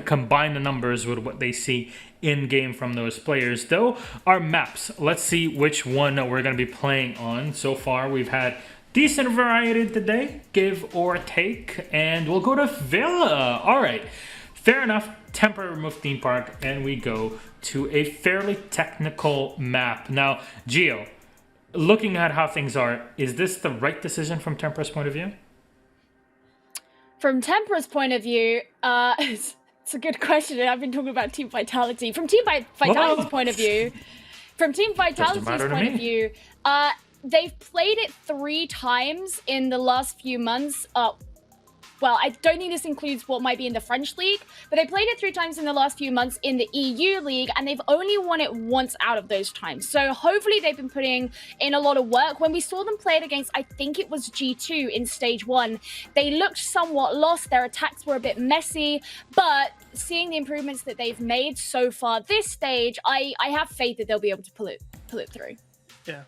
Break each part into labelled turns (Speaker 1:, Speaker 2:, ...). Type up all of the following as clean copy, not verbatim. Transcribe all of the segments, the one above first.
Speaker 1: combine the numbers with what they see in-game from those players. Though, our maps, let's see which one we're going to be playing on. So far, we've had decent variety today, give or take, and we'll go to Villa. All right, fair enough. Teampra removed theme park, and we go to a fairly technical map. Now, Gio, looking at how things are, is this the right decision from Teampra's point of view?
Speaker 2: From Teampra's point of view, it's a good question, and I've been talking about Team Vitality. From Team Vitality's point of view, they've played it 3 times in the last few months. Well, I don't think this includes what might be in the French league, but they played it 3 times in the last few months in the EU league, and they've only won it once out of those times. So hopefully they've been putting in a lot of work. When we saw them play it against, I think it was G2 in stage 1, they looked somewhat lost. Their attacks were a bit messy, but seeing the improvements that they've made so far this stage, I have faith that they'll be able to pull it through.
Speaker 3: Yeah.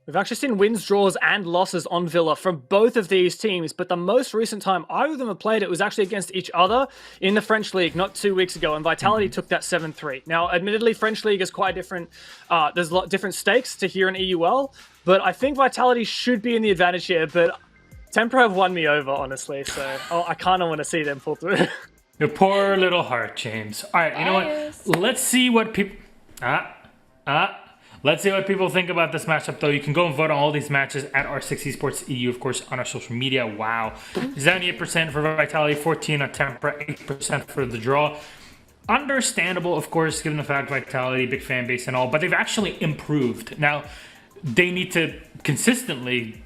Speaker 3: We've actually seen wins, draws, and losses on Villa from both of these teams, but the most recent time either of them have played it was actually against each other in the French League not 2 weeks ago, and Vitality took that 7-3. Now, admittedly, French League is quite different. There's a lot different stakes to here in EUL, but I think Vitality should be in the advantage here, but Teampra have won me over, honestly, so I kind of want to see them pull through.
Speaker 1: Your poor little heart, James. All right, you know what? Let's see what people... Let's see what people think about this matchup, though. You can go and vote on all these matches at R6 Esports EU, of course, on our social media. Wow. 78% for Vitality, 14% on Teampra, 8% for the draw. Understandable, of course, given the fact Vitality, big fan base and all, but they've actually improved. Now, they need to consistently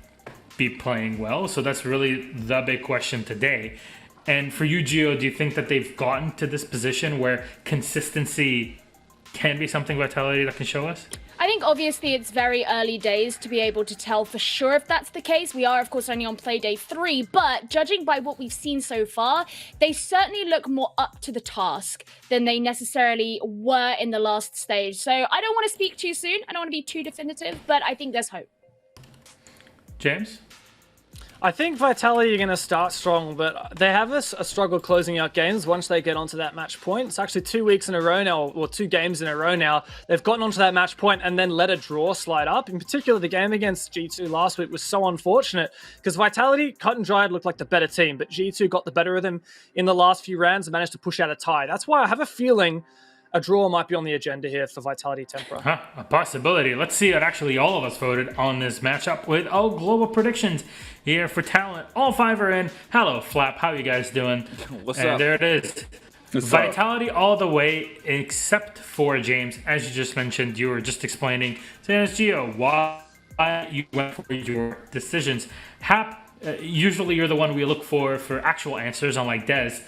Speaker 1: be playing well, so that's really the big question today. And for you, Gio, do you think that they've gotten to this position where consistency can be something Vitality that can show us?
Speaker 2: I think obviously it's very early days to be able to tell for sure if that's the case. We are, of course, only on Playday 3, but judging by what we've seen so far, they certainly look more up to the task than they necessarily were in the last stage. So I don't want to speak too soon. I don't want to be too definitive, but I think there's hope.
Speaker 1: James?
Speaker 3: I think Vitality are going to start strong, but they have a struggle closing out games once they get onto that match point. It's actually 2 weeks in a row now, or 2 games in a row now. They've gotten onto that match point and then let a draw slide up. In particular, the game against G2 last week was so unfortunate because Vitality, cut and dried, looked like the better team, but G2 got the better of them in the last few rounds and managed to push out a tie. That's why I have a feeling a draw might be on the agenda here for Vitality Teampra.
Speaker 1: A possibility. Let's see what actually all of us voted on this matchup with our global predictions here for talent. All 5 are in. Hello, Flap. How you guys doing?
Speaker 4: What's up?
Speaker 1: There it is. Vitality all the way, except for James. As you just mentioned, you were just explaining. Saying, Gio, why you went for your decisions. Usually you're the one we look for actual answers, unlike Dez.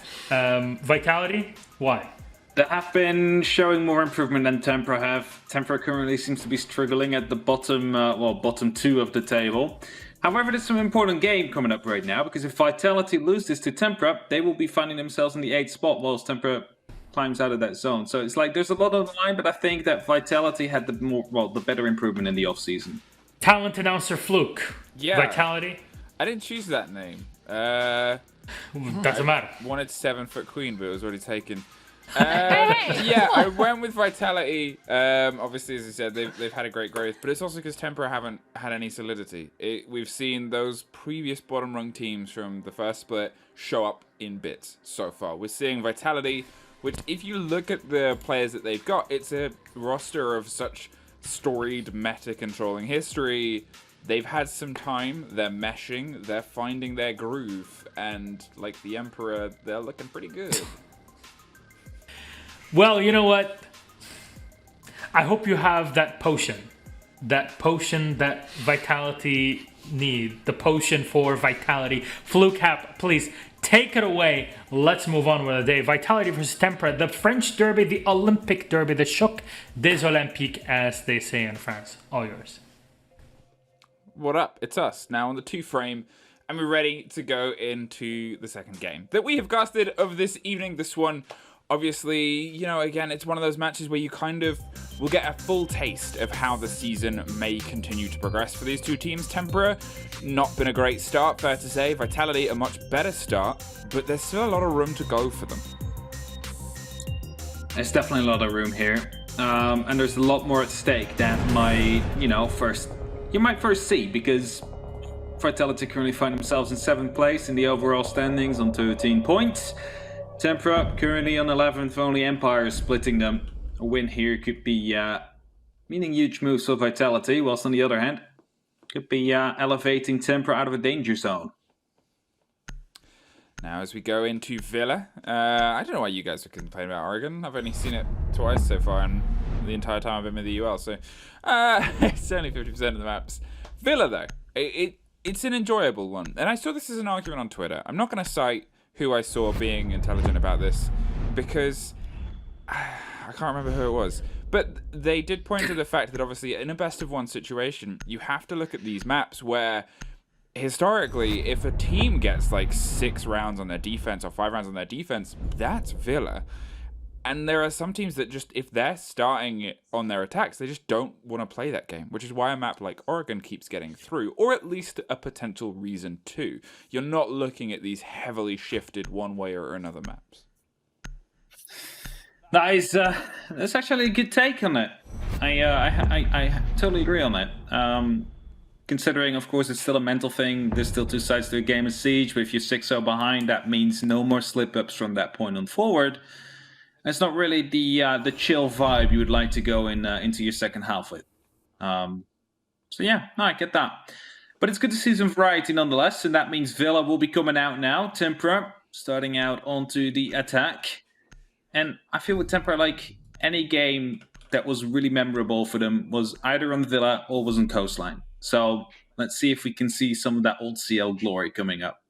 Speaker 1: Vitality, why?
Speaker 4: They have been showing more improvement than Teampra have. Teampra currently seems to be struggling at the bottom 2 of the table. However, there's some important game coming up right now, because if Vitality loses to Teampra, they will be finding themselves in the 8th spot whilst Teampra climbs out of that zone. So it's like there's a lot on the line, but I think that Vitality had the better improvement in the off-season.
Speaker 1: Talent announcer Fluke.
Speaker 5: Yeah.
Speaker 1: Vitality.
Speaker 5: I didn't choose that name.
Speaker 1: Doesn't matter.
Speaker 5: Wanted 7-foot queen, but it was already taken. Yeah, I went with Vitality. Obviously, as I said, they've had a great growth, but it's also because Teampra haven't had any solidity. We've seen those previous bottom rung teams from the first split show up in bits so far. We're seeing Vitality, which if you look at the players that they've got, it's a roster of such storied meta controlling history. They've had some time, they're meshing, they're finding their groove, and like the Emperor, they're looking pretty good.
Speaker 1: Well, you know what? I hope you have that potion that Vitality need. The potion for Vitality. Fluke Hap, please take it away. Let's move on with the day. Vitality versus Teampra, the French derby, the Olympic derby, the choc des Olympiques, as they say in France. All yours.
Speaker 5: What up? It's us, now on the 2 frame, and we're ready to go into the second game that we have casted of this evening. This one, obviously, you know, again, it's one of those matches where you kind of will get a full taste of how the season may continue to progress for these 2 teams. Teampra, not been a great start, fair to say. Vitality, a much better start, but there's still a lot of room to go for them.
Speaker 4: There's definitely a lot of room here. And there's a lot more at stake than you might first see, because Vitality currently find themselves in 7th place in the overall standings on 13 points. Teampra currently on 11th, only Empire splitting them. A win here could be meaning huge moves for Vitality, whilst on the other hand, could be elevating Teampra out of a danger zone.
Speaker 5: Now, as we go into Villa, I don't know why you guys are complaining about Oregon. I've only seen it twice so far, and the entire time I've been with the UL, so it's only 50% of the maps. Villa, though, it's an enjoyable one, and I saw this as an argument on Twitter. I'm not going to cite who I saw being intelligent about this, because I can't remember who it was. But they did point to the fact that obviously in a best-of-1 situation, you have to look at these maps where historically, if a team gets like 6 rounds on their defense or 5 rounds on their defense, that's Villa. And there are some teams that just, if they're starting on their attacks, they just don't want to play that game, which is why a map like Oregon keeps getting through, or at least a potential reason to. You're not looking at these heavily shifted one way or another maps.
Speaker 4: That's actually a good take on it. I totally agree on it. Considering, of course, it's still a mental thing. There's still 2 sides to a game of Siege, but if you're 6-0 behind, that means no more slip-ups from that point on forward. It's not really the chill vibe you would like to go into your second half with. So yeah, no, I get that. But it's good to see some variety nonetheless, and that means Villa will be coming out now. Teampra starting out onto the attack. And I feel with Teampra, like any game that was really memorable for them was either on Villa or was on Coastline. So let's see if we can see some of that old CL glory coming up.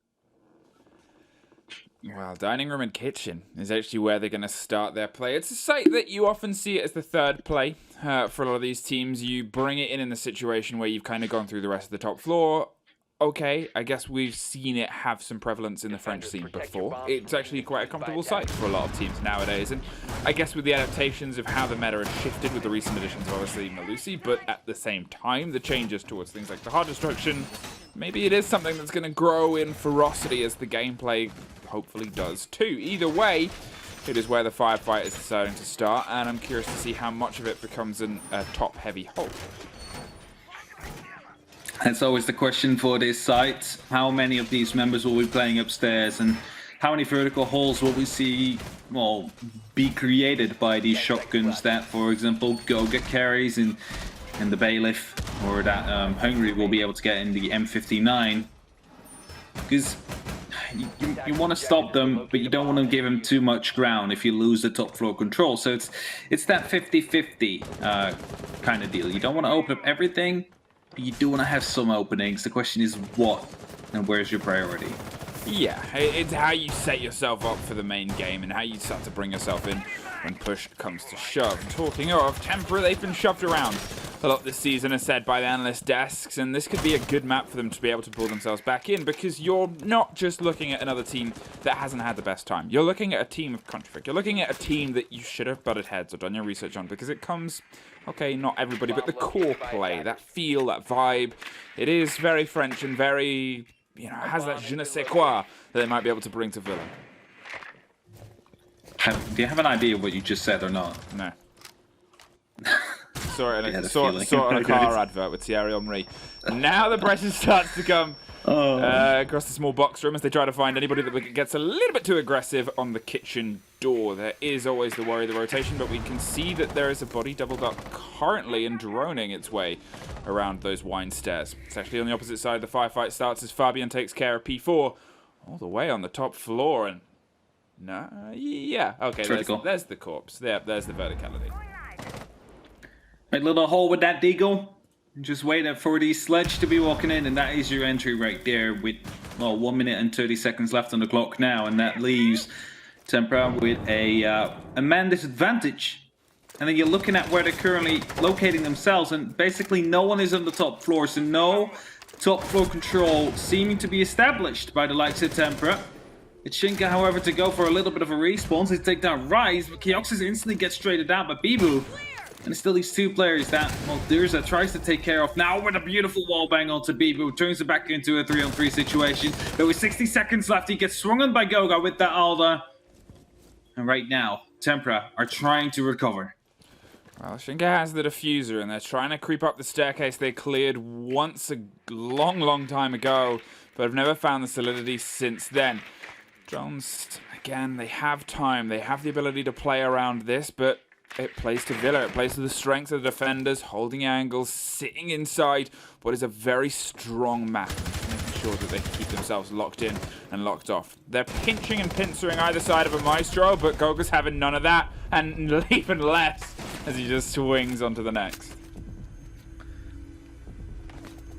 Speaker 5: Well, dining room and kitchen is actually where they're going to start their play. It's a site that you often see it as the third play for a lot of these teams. You bring it in the situation where you've kind of gone through the rest of the top floor. Okay, I guess we've seen it have some prevalence in the French scene before. It's actually quite a comfortable site for a lot of teams nowadays, and I guess with the adaptations of how the meta has shifted with the recent additions of obviously Malusi, but at the same time, the changes towards things like the hard destruction, maybe it is something that's going to grow in ferocity as the gameplay hopefully does too. Either way, it is where the firefight is deciding to start, and I'm curious to see how much of it becomes a top-heavy hold.
Speaker 4: That's always the question for this site. How many of these members will be playing upstairs, and how many vertical holes will we see, well, be created by these shotguns that, for example, Goga carries in the Bailiff, or that Hungry will be able to get in the M59. Because you want to stop them, but you don't want to give them too much ground if you lose the top floor control. So it's that 50-50 kind of deal. You don't want to open up everything, but you do want to have some openings. The question is what and where's your priority? Yeah,
Speaker 5: it's how you set yourself up for the main game and how you start to bring yourself in when push comes to shove. Talking of Teampra, they've been shoved around a lot this season, as said by the analyst desks, and this could be a good map for them to be able to pull themselves back in, because you're not just looking at another team that hasn't had the best time. You're looking at a team of Conflict. You're looking at a team that you should have butted heads or done your research on, because it comes, okay, not everybody, but the core play, that feel, that vibe. It is very French and very, you know, has that je ne sais quoi that they might be able to bring to Villa.
Speaker 4: Do you have an idea of what you just said or not?
Speaker 5: No. Saw it on a car advert with Thierry Henry. Now the pressure starts to come across the small box room as they try to find anybody that gets a little bit too aggressive on the kitchen door. There is always the worry of the rotation, but we can see that there is a body doubled up currently and droning its way around those wine stairs. It's actually on the opposite side. The firefight starts as Fabian takes care of P4 all the way on the top floor. And no, yeah, okay, there's the corpse. There's the verticality.
Speaker 4: Right, little hole with that deagle. Just waiting for the sledge to be walking in, and that is your entry right there with, well, 1 minute and 30 seconds left on the clock now, and that leaves Teampra with a man disadvantage. And then you're looking at where they're currently locating themselves, and basically no one is on the top floor, so no top floor control seeming to be established by the likes of Teampra. It's Shinka, however, to go for a little bit of a respawn. They take down Rise, but Kioxis instantly gets traded out by Bibu. And it's still these two players that, well, Durza tries to take care of now with a beautiful wall bang onto Bibu, turns it back into a 3-on-3 situation. But with 60 seconds left, he gets swung on by Goga with that Alda. And right now, Teampra are trying to recover.
Speaker 5: Well, Shinka has the diffuser, and they're trying to creep up the staircase they cleared once a long, long time ago, but have never found the solidity since then. Drones, again, they have time. They have the ability to play around this, but it plays to Villa. It plays to the strength of the defenders, holding angles, sitting inside what is a very strong map, making sure that they can keep themselves locked in and locked off. They're pinching and pincering either side of a Maestro, but Goga's having none of that, and even less as he just swings onto the next.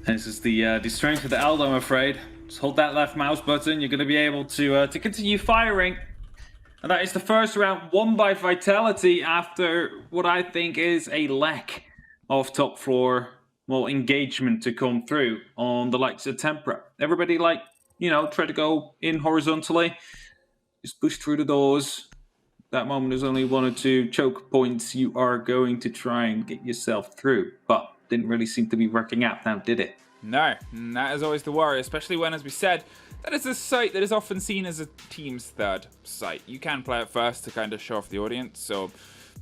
Speaker 4: This is the strength of the Aldo, I'm afraid. Just hold that left mouse button. You're going to be able to continue firing. And that is the first round won by Vitality after what I think is a lack of top floor, well, engagement to come through on the likes of Teampra. Everybody, like, you know, try to go in horizontally. Just push through the doors. That moment there's only 1 or 2 choke points you are going to try and get yourself through. But didn't really seem to be working out now, did it?
Speaker 5: No, and that is always the worry, especially when, as we said, that is a site that is often seen as a team's third site. You can play it first to kind of show off the audience, or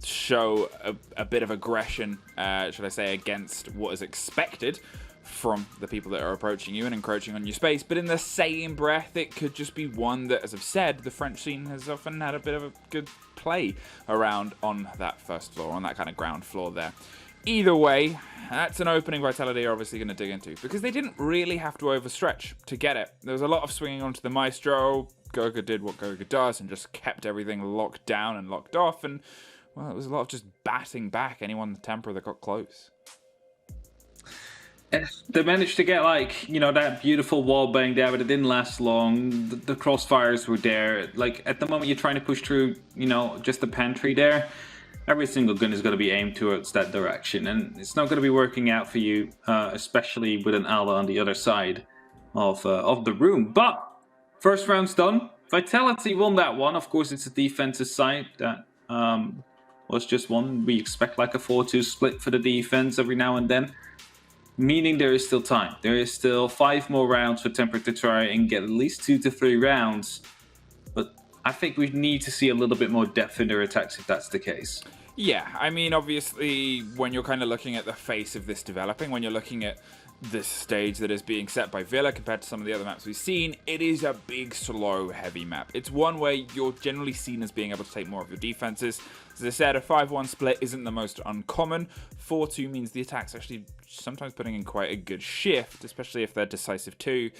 Speaker 5: show a bit of aggression, should I say, against what is expected from the people that are approaching you and encroaching on your space. But in the same breath, it could just be one that, as I've said, the French scene has often had a bit of a good play around on that first floor, on that kind of ground floor there. Either way, that's an opening Vitality are obviously going to dig into, because they didn't really have to overstretch to get it. There was a lot of swinging onto the Maestro. Goga did what Goga does and just kept everything locked down and locked off, and, well, it was a lot of just batting back anyone in the Teampra that got close.
Speaker 4: They managed to get, like, you know, that beautiful wall bang there, but it didn't last long. The crossfires were there. Like, at the moment you're trying to push through, you know, just the pantry there, every single gun is going to be aimed towards that direction, and it's not going to be working out for you, especially with an Alda on the other side of the room. But first round's done. Vitality won that one. Of course, it's a defensive side that was just won. We expect like a 4-2 split for the defense every now and then, meaning there is still time. There is still 5 more rounds for Teampra to try and get at least 2 to 3 rounds. But I think we need to see a little bit more depth in their attacks if that's the case.
Speaker 5: Yeah, I mean, obviously, when you're kind of looking at the face of this developing, when you're looking at this stage that is being set by Villa compared to some of the other maps we've seen, it is a big, slow, heavy map. It's one where you're generally seen as being able to take more of your defenses. As I said, a 5-1 split isn't the most uncommon. 4-2 means the attack's actually sometimes putting in quite a good shift, especially if they're decisive too.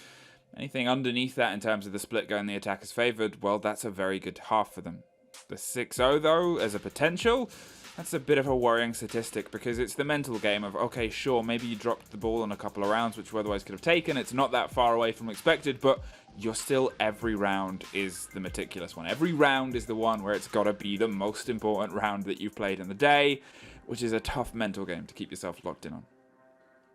Speaker 5: Anything underneath that in terms of the split going the attacker's favoured, well, that's a very good half for them. The 6-0, though, as a potential, that's a bit of a worrying statistic, because it's the mental game of, okay, sure, maybe you dropped the ball in a couple of rounds, which you otherwise could have taken. It's not that far away from expected, but you're still, every round is the meticulous one. Every round is the one where it's got to be the most important round that you've played in the day, which is a tough mental game to keep yourself locked in on.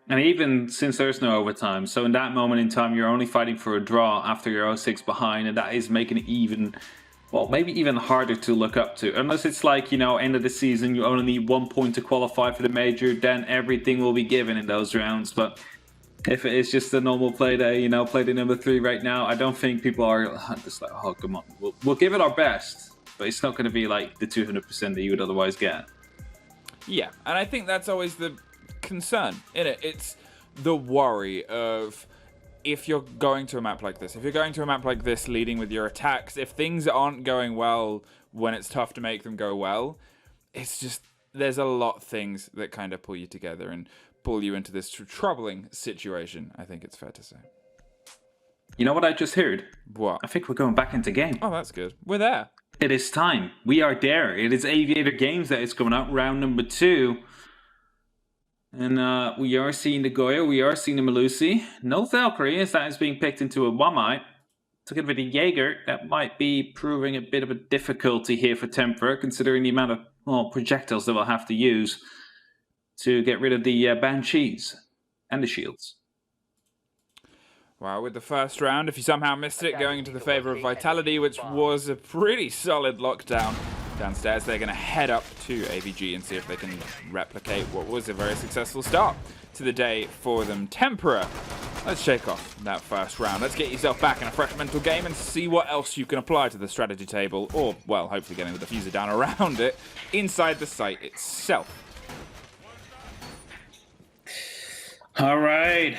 Speaker 4: And even since there's no overtime, so in that moment in time, you're only fighting for a draw after you're 0-6 behind, and that is making it even, well, maybe even harder to look up to. Unless it's like, you know, end of the season, you only need 1 point to qualify for the major, then everything will be given in those rounds. But if it is just a normal Playday, you know, Playday number 3 right now, I don't think people are just like, oh, come on, we'll give it our best, but it's not going to be like the 200% that you would otherwise get.
Speaker 5: Yeah, and I think that's always the concern in it. It's the worry of, if you're going to a map like this, leading with your attacks, if things aren't going well when it's tough to make them go well, it's just, there's a lot of things that kind of pull you together and pull you into this troubling situation, I think it's fair to say.
Speaker 4: You know what I just heard?
Speaker 5: What?
Speaker 4: I think we're going back into game.
Speaker 5: Oh, that's good. We're there.
Speaker 4: It is time. We are there. It is Aviator Games that is coming out, round number 2. And we are seeing the Goya, we are seeing the Melusi. No Valkyrie, as that is being picked into a Wamite. To get rid of Jaeger, that might be proving a bit of a difficulty here for Teampra, considering the amount of projectiles that we'll have to use to get rid of the Banshees and the shields.
Speaker 5: Well, with the first round, if you somehow missed it, going into the favour of Vitality, which was a pretty solid lockdown downstairs, they're going to head up to AVG and see if they can replicate what was a very successful start to the day for them. Teampra let's shake off that first round. Let's get yourself back in a fresh mental game and see what else you can apply to the strategy table, or, well, hopefully getting the diffuser down around it, inside the site itself.
Speaker 4: All right.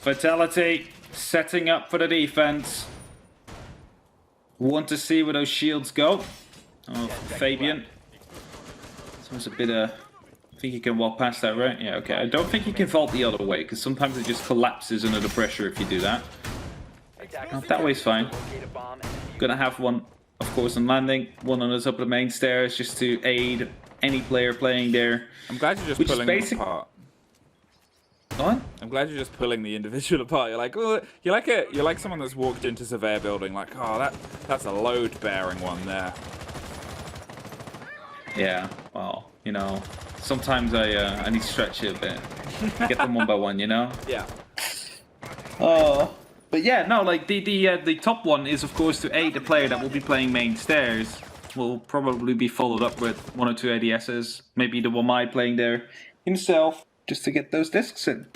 Speaker 4: Vitality setting up for the defense. Want to see where those shields go. Oh, Fabian. So it's a bit I think you can walk past that, right? Yeah, okay. I don't think you can vault the other way, because sometimes it just collapses under the pressure if you do that. Oh, that way's fine. Gonna have one, of course, on landing. One on the top of the main stairs, just to aid any player playing there.
Speaker 5: I'm glad you're just pulling them apart.
Speaker 4: What?
Speaker 5: I'm glad you're just pulling the individual apart. You're like, oh, you're like someone that's walked into Surveyor building, like, oh, that's a load-bearing one there.
Speaker 4: Yeah, well, you know, sometimes I need to stretch it a bit. Get them one by one, you know?
Speaker 5: Yeah.
Speaker 4: Oh. But yeah, no, like the top one is of course to aid the player that will be playing main stairs. Will probably be followed up with 1 or 2 ADSs, maybe the Wamai playing there himself, just to get those discs in.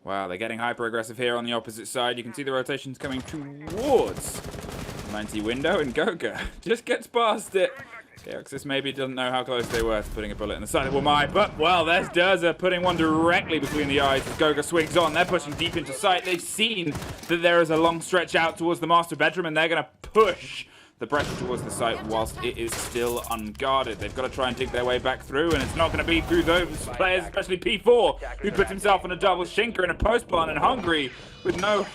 Speaker 5: Wow, they're getting hyper-aggressive here on the opposite side. You can see the rotations coming towards 90 window, and Goga just gets past it. Deoxys maybe doesn't know how close they were to putting a bullet in the side of Wamai, but, well, there's Durza putting one directly between the eyes as Goga swings on. They're pushing deep into sight. They've seen that there is a long stretch out towards the master bedroom, and they're going to push the pressure towards the site whilst it is still unguarded. They've got to try and dig their way back through, and it's not going to be through those players, especially P4, who puts himself on a double shinker in a post plant and hungry with no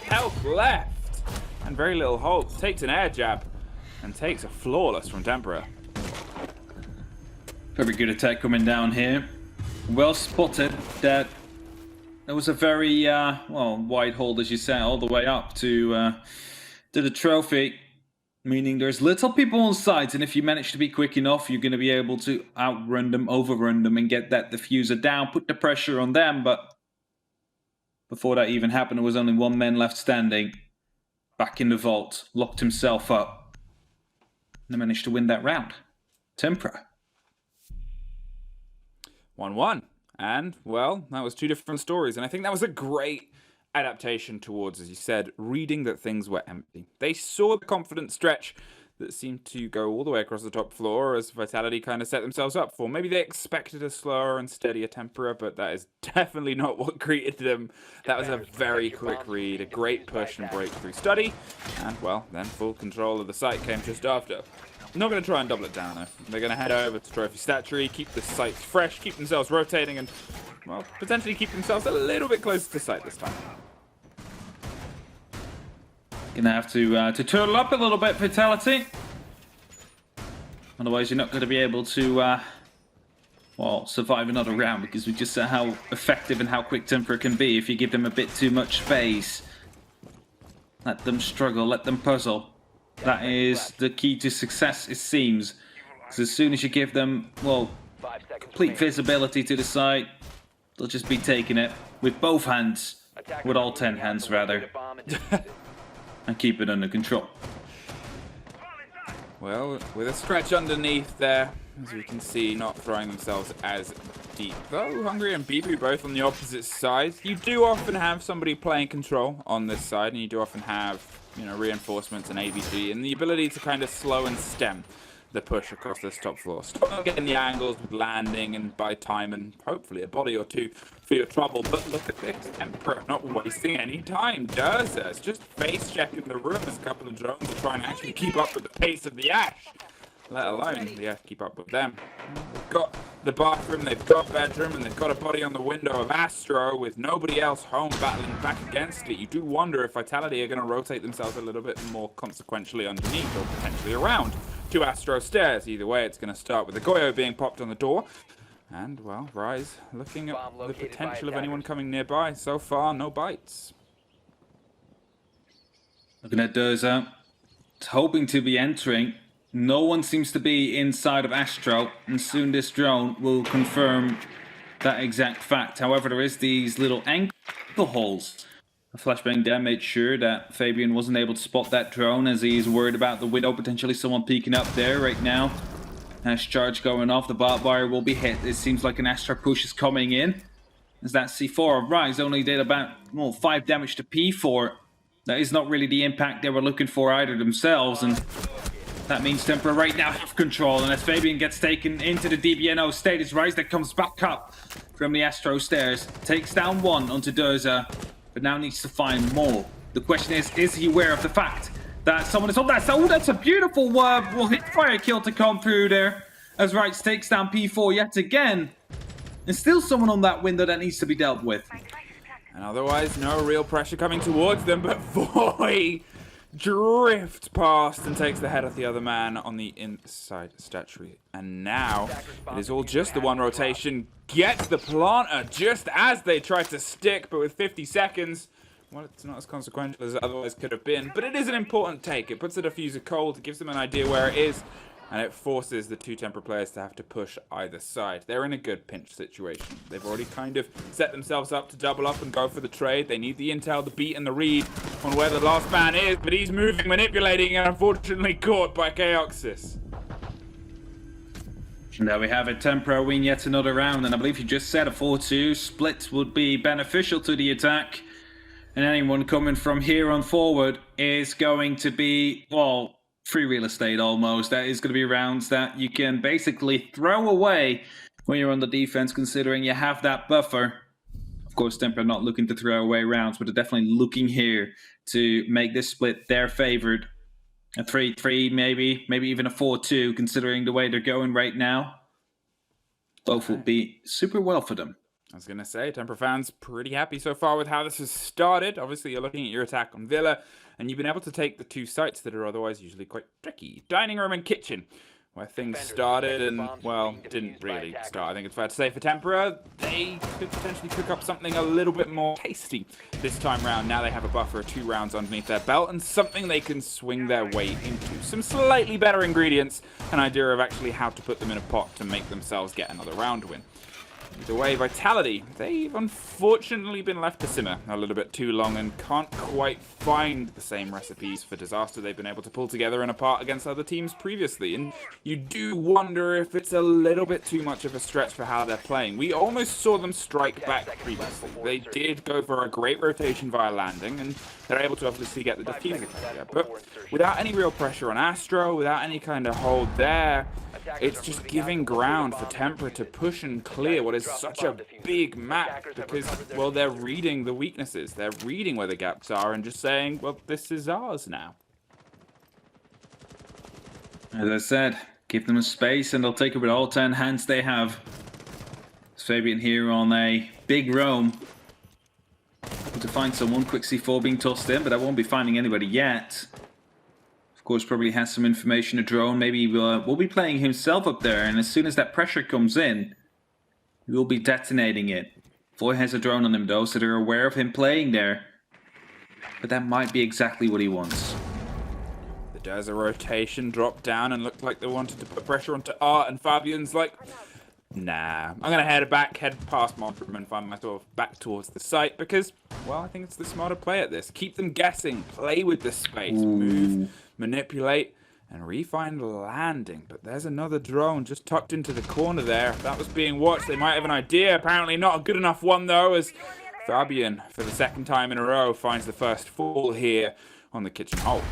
Speaker 5: health left and very little hope. Takes an air jab and takes a flawless from Teampra.
Speaker 4: Very good attack coming down here. Well spotted that there was a very well, wide hold, as you say, all the way up to the trophy. Meaning there's little people on sides, and if you manage to be quick enough, you're going to be able to outrun them, overrun them, and get that diffuser down, put the pressure on them. But before that even happened, there was only 1 man left standing. Back in the vault, locked himself up. And they managed to win that round. Teampra.
Speaker 5: 1-1. And, well, that was 2 different stories, and I think that was a great adaptation towards, as you said, reading that things were empty. They saw the confident stretch that seemed to go all the way across the top floor as Vitality kind of set themselves up for. Maybe they expected a slower and steadier Teampra, but that is definitely not what greeted them. That was a very quick read, a great push and breakthrough study, and, well, then full control of the site came just after. Not going to try and double it down, though. They're going to head over to Trophy Statuary, keep the sites fresh, keep themselves rotating, and, well, potentially keep themselves a little bit closer to site this time.
Speaker 4: Gonna have to turtle up a little bit, Vitality. Otherwise, you're not going to be able to, well, survive another round, because we just saw how effective and how quick Teampra can be if you give them a bit too much space. Let them struggle, let them puzzle. That is the key to success, it seems. Because as soon as you give them, well, complete visibility to the site, they'll just be taking it with both hands. With all 10 hands, rather. And keep it under control.
Speaker 5: Well, with a stretch underneath there, as we can see, not throwing themselves as deep. Though Hungry and Bibu both on the opposite side. You do often have somebody playing control on this side, and you do often have, you know, reinforcements and AVG, and the ability to kind of slow and stem the push across this top floor. Stop getting the angles with landing and by time and hopefully a body or two for your trouble. But look at this, Emperor not wasting any time, does it? It's just face checking the room as a couple of drones are trying to actually keep up with the pace of the Ash. Let alone, yeah, keep up with them. They've got the bathroom, they've got bedroom, and they've got a body on the window of Astro with nobody else home battling back against it. You do wonder if Vitality are going to rotate themselves a little bit more consequentially underneath or potentially around to Astro stairs. Either way, it's going to start with the Goyo being popped on the door. And, well, Rise looking at the potential of anyone coming nearby. So far, no bites.
Speaker 4: Looking at Durza. It's hoping to be entering. No one seems to be inside of Astro, and soon this drone will confirm that exact fact. However, there is these little ankle holes. A flashbang there made sure that Fabian wasn't able to spot that drone, as he's worried about the window, potentially someone peeking up there right now. Ash charge going off, the barbed wire will be hit. It seems like an Astra push is coming in. As that C4 of Rise only did about 5 damage to P4. That is not really the impact they were looking for either themselves, and that means Teampra right now have control. And as Fabian gets taken into the DBNO state, it's Rise that comes back up from the Astro stairs, takes down one onto Doza, but now needs to find more. The question is he aware of the fact that someone is on that? Oh, that's a beautiful fire kill to come through there, as Rise takes down P4 yet again. And still someone on that window that needs to be dealt with.
Speaker 5: And otherwise, no real pressure coming towards them, but Voy drifts past and takes the head of the other man on the inside statue. And now, it is all just the one rotation. Gets the planter just as they try to stick, but with 50 seconds, well, it's not as consequential as it otherwise could have been. But it is an important take. It puts the diffuser cold, it gives them an idea where it is, and it forces the two Teampra players to have to push either side. They're in a good pinch situation. They've already kind of set themselves up to double up and go for the trade. They need the intel, the beat, and the read on where the last man is, but he's moving, manipulating, and unfortunately caught by Chaoxis.
Speaker 4: And there we have it. Teampra win yet another round, and I believe you just said a 4-2 split would be beneficial to the attack. And anyone coming from here on forward is going to be, well, free real estate almost. That is going to be rounds that you can basically throw away when you're on the defense, considering you have that buffer. Of course, Teampra not looking to throw away rounds, but they're definitely looking here to make this split their favored. A 3-3, maybe even a 4-2, considering the way they're going right now. Both will be super well for them.
Speaker 5: I was going to say, Teampra fans pretty happy so far with how this has started. Obviously, you're looking at your attack on Villa, and you've been able to take the two sites that are otherwise usually quite tricky. Dining room and kitchen, where things started and, well, didn't really start. I think it's fair to say for Teampra, they could potentially cook up something a little bit more tasty this time round. Now they have a buffer of 2 rounds underneath their belt and something they can swing their way into. Some slightly better ingredients, an idea of actually how to put them in a pot to make themselves get another round win. Either way, Vitality, they've unfortunately been left to simmer a little bit too long and can't quite find the same recipes for disaster they've been able to pull together in a part against other teams previously. And you do wonder if it's a little bit too much of a stretch for how they're playing. We almost saw them strike back previously. They did go for a great rotation via landing, and they're able to obviously get the diffuser carrier. But without any real pressure on Astro, without any kind of hold there, it's just giving ground for Teampra to push and clear what is such a big map because, well, they're reading the weaknesses. They're reading where the gaps are and just saying, well, this is ours now.
Speaker 4: As I said, give them a space and they'll take it with all 10 hands they have. It's Fabian here on a big roam. Hoping to find someone. Quick C4 being tossed in, but I won't be finding anybody yet. Of course, probably has some information, a drone. Maybe we'll be playing himself up there, and as soon as that pressure comes in, we'll be detonating it. Voy has a drone on him though, so they're aware of him playing there. But that might be exactly what he wants.
Speaker 5: There's a rotation, drop down, and looked like they wanted to put pressure onto Art, and Fabian's like, nah, I'm going to head past Montrum and find myself back towards the site because, well, I think it's the smarter play at this. Keep them guessing, play with the space, move, manipulate, and re-find landing. But there's another drone just tucked into the corner there. If that was being watched, they might have an idea. Apparently not a good enough one, though, as Fabian, for the second time in a row, finds the first fall here on the kitchen hole.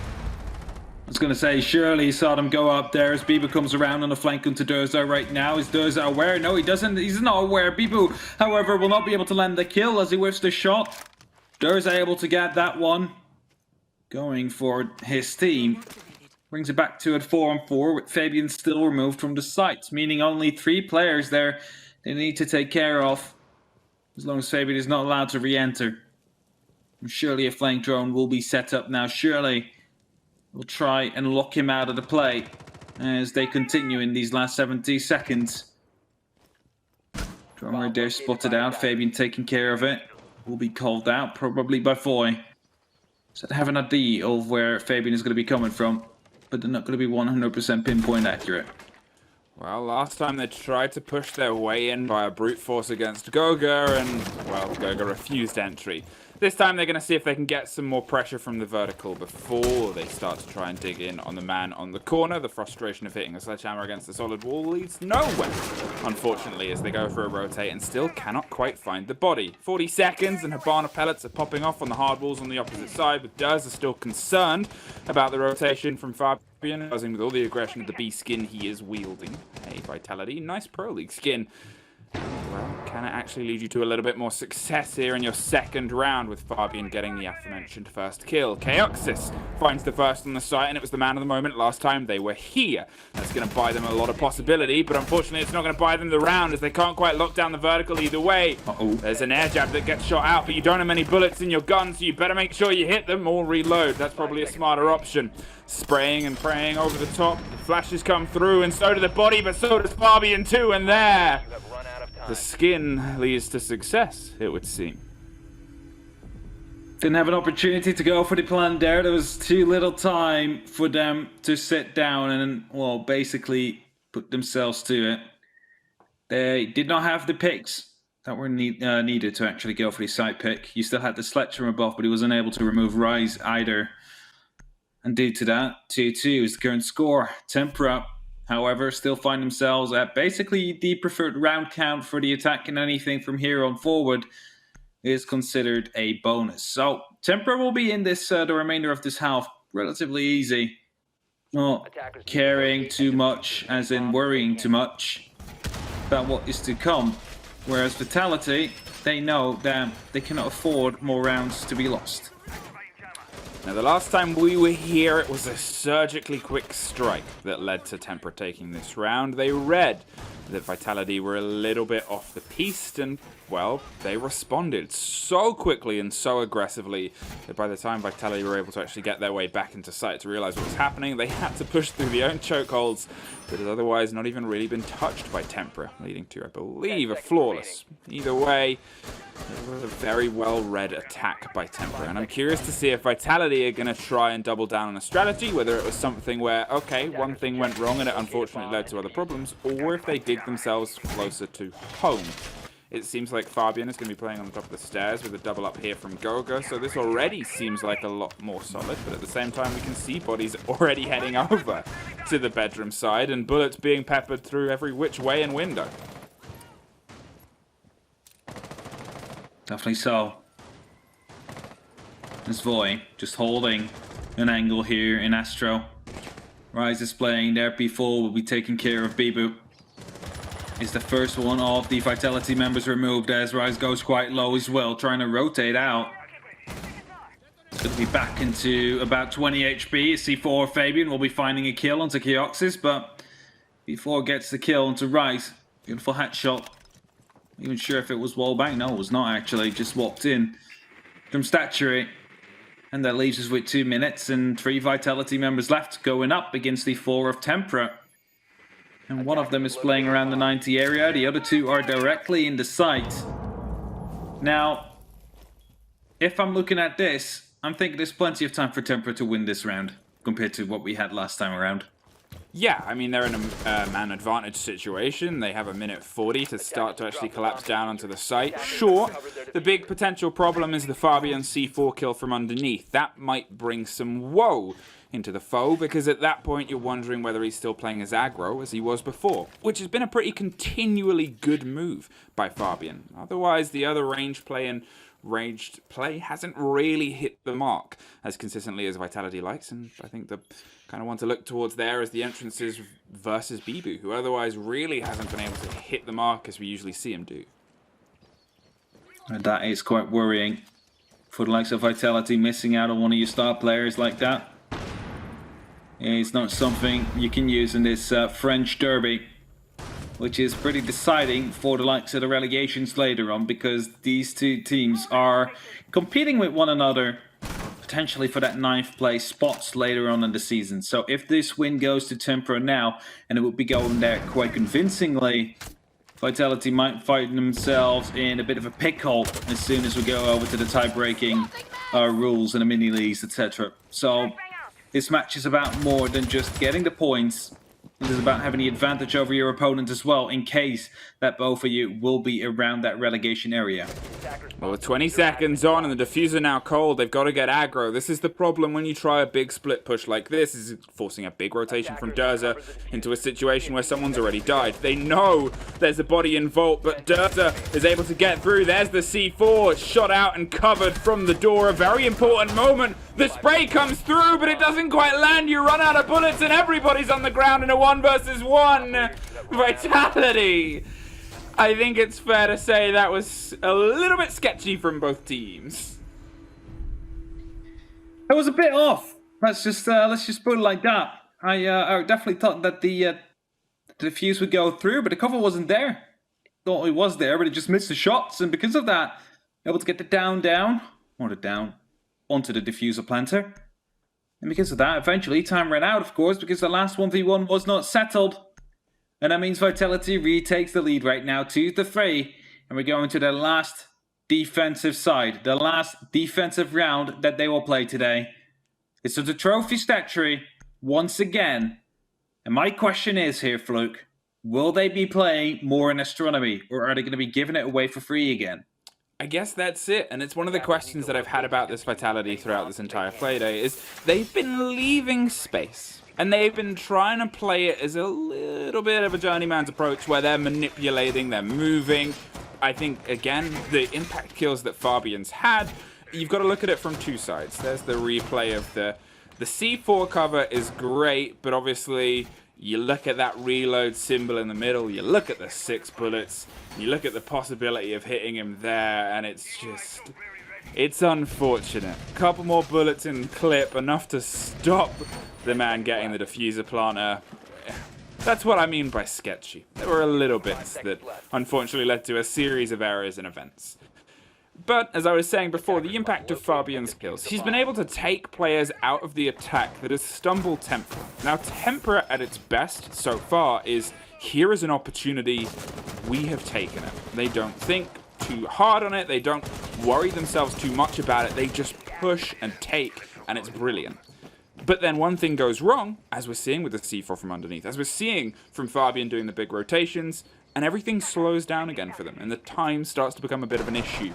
Speaker 4: I was going to say, surely he saw them go up there as Bibu comes around on the flank onto Durza right now. Is Durza aware? No, he doesn't. He's not aware. Bibu, however, will not be able to land the kill as he whiffs the shot. Durza able to get that one. Going for his team. Brings it back to a 4-on-4 with Fabian still removed from the site, meaning only 3 players there they need to take care of. As long as Fabian is not allowed to re-enter. Surely a flank drone will be set up now. Surely we'll try and lock him out of the play as they continue in these last 70 seconds. Drone right there spotted out. Fabian taking care of it. Will be called out probably by Foy. So they have an idea of where Fabian is going to be coming from, but they're not going to be 100% pinpoint accurate.
Speaker 5: Well, last time they tried to push their way in by a brute force against Goga, and, well, Goga refused entry. This time they're going to see if they can get some more pressure from the vertical before they start to try and dig in on the man on the corner. The frustration of hitting a sledgehammer against the solid wall leads nowhere, unfortunately, as they go for a rotate and still cannot quite find the body. 40 seconds and Habana pellets are popping off on the hard walls on the opposite side, but Durs are still concerned about the rotation from Fabian, buzzing with all the aggression of the B skin he is wielding. Hey, Vitality, nice Pro League skin. Well, can it actually lead you to a little bit more success here in your second round with Fabian getting the aforementioned first kill? Chaoxis finds the first on the site, and it was the man of the moment last time they were here. That's going to buy them a lot of possibility, but unfortunately it's not going to buy them the round as they can't quite lock down the vertical either way. There's an air jab that gets shot out, but you don't have many bullets in your gun, so you better make sure you hit them or reload. That's probably a smarter option. Spraying and praying over the top. The flashes come through, and so do the body, but so does Fabian too, and there the skin leads to success, it would seem.
Speaker 4: Didn't have an opportunity to go for the plan there. There was too little time for them to sit down and, well, basically put themselves to it. They did not have the picks that were needed to actually go for the side pick. You still had the sledge from above, but he was unable to remove Rise either. And due to that, 2-2 is the current score. Teampra, however, still find themselves at basically the preferred round count for the attack, and anything from here on forward is considered a bonus. So Teampra will be in this the remainder of this half relatively easy. Not caring too much, as in worrying too much about what is to come. Whereas Vitality, they know that they cannot afford more rounds to be lost.
Speaker 5: Now, the last time we were here, it was a surgically quick strike that led to Teampra taking this round. They read that Vitality were a little bit off the piste, and, well, they responded so quickly and so aggressively that by the time Vitality were able to actually get their way back into sight to realize what was happening, they had to push through their own chokeholds that had otherwise not even really been touched by Teampra, leading to, I believe, a flawless. Either way, it was a very well-read attack by Teampra, and I'm curious to see if Vitality are going to try and double down on a strategy, whether it was something where, okay, one thing went wrong and it unfortunately led to other problems, or if they dig themselves closer to home. It seems like Fabian is going to be playing on the top of the stairs with a double up here from Goga, so this already seems like a lot more solid, but at the same time we can see bodies already heading over to the bedroom side and bullets being peppered through every which way and window.
Speaker 4: Definitely so. There's Voy just holding an angle here in Astro. Rise is playing there. P4 will be taking care of Bibu. Is the first one of the Vitality members removed as Rise goes quite low as well, trying to rotate out. It's going to be back into about 20 HP. C4 Fabian will be finding a kill onto Chaoxis, but P4 gets the kill onto Rise. Beautiful hat shot. Not even sure if it was wallbang. No, it was not actually. Just walked in from Statuary. And that leaves us with 2 minutes and 3 Vitality members left, going up against the 4 of Teampra. And one of them is playing around the 90 area. The other 2 are directly in the site. Now, if I'm looking at this, I'm thinking there's plenty of time for Teampra to win this round compared to what we had last time around.
Speaker 5: Yeah, I mean, they're in a man advantage situation. They have a minute 40 to start to actually collapse down onto the site. Sure, the big potential problem is the Fabian C4 kill from underneath. That might bring some woe into the foe, because at that point you're wondering whether he's still playing as aggro as he was before, which has been a pretty continually good move by Fabian. Otherwise, the other range play and ranged play hasn't really hit the mark as consistently as Vitality likes, and I think the kind of one to look towards there is the entrances versus Bibu, who otherwise really hasn't been able to hit the mark as we usually see him do.
Speaker 4: And that is quite worrying for the likes of Vitality, missing out on one of your star players like that. It's not something you can use in this French derby, which is pretty deciding for the likes of the relegations later on, because these 2 teams are competing with one another potentially for that 9th place spots later on in the season. So if this win goes to Teampra now, and it would be going there quite convincingly, Vitality might find themselves in a bit of a pickle as soon as we go over to the tie-breaking rules and the mini-leagues, etc. So this match is about more than just getting the points It is about having the advantage over your opponent as well, in case that both of you will be around that relegation area.
Speaker 5: Well, with 20 seconds on and the diffuser now cold, they've got to get aggro. This is the problem when you try a big split push like this, is forcing a big rotation from Durza into a situation where someone's already died. They know there's a body in Vault, but Durza is able to get through. There's the C4 shot out and covered from the door. A very important moment. The spray comes through, but it doesn't quite land. You run out of bullets and everybody's on the ground in a 1 versus 1. Vitality. I think it's fair to say that was a little bit sketchy from both teams.
Speaker 4: It was a bit off. Let's just put it like that. I definitely thought that the defuse would go through, but the cover wasn't there. Thought it was there, but it just missed the shots, and because of that, able to get the down, or the down onto the diffuser planter. And because of that, eventually time ran out, of course, because the last 1v1 was not settled. And that means Vitality retakes the lead right now 2-3. And we're going to the last defensive side. The last defensive round that they will play today. It's the trophy statuary once again. And my question is here, Fluke. Will they be playing more in astronomy? Or are they going to be giving it away for free again?
Speaker 5: I guess that's it, and it's one of the questions that I've had about this Vitality throughout this entire Playday, is they've been leaving space. And they've been trying to play it as a little bit of a journeyman's approach where they're manipulating, they're moving. I think, again, the impact kills that Fabian's had, you've got to look at it from two sides. There's the replay of the C4 cover is great, but obviously you look at that reload symbol in the middle, you look at the 6 bullets, you look at the possibility of hitting him there, and it's just... it's unfortunate. A couple more bullets in clip, enough to stop the man getting the diffuser planter. That's what I mean by sketchy. There were a little bits that unfortunately led to a series of errors and events. But, as I was saying before, the impact of Fabian's kills. He's been able to take players out of the attack that has stumbled Teampra. Now, Teampra at its best so far is, here is an opportunity, we have taken it. They don't think too hard on it, they don't worry themselves too much about it, they just push and take, and it's brilliant. But then one thing goes wrong, as we're seeing with the C4 from underneath, as we're seeing from Fabian doing the big rotations, and everything slows down again for them, and the time starts to become a bit of an issue.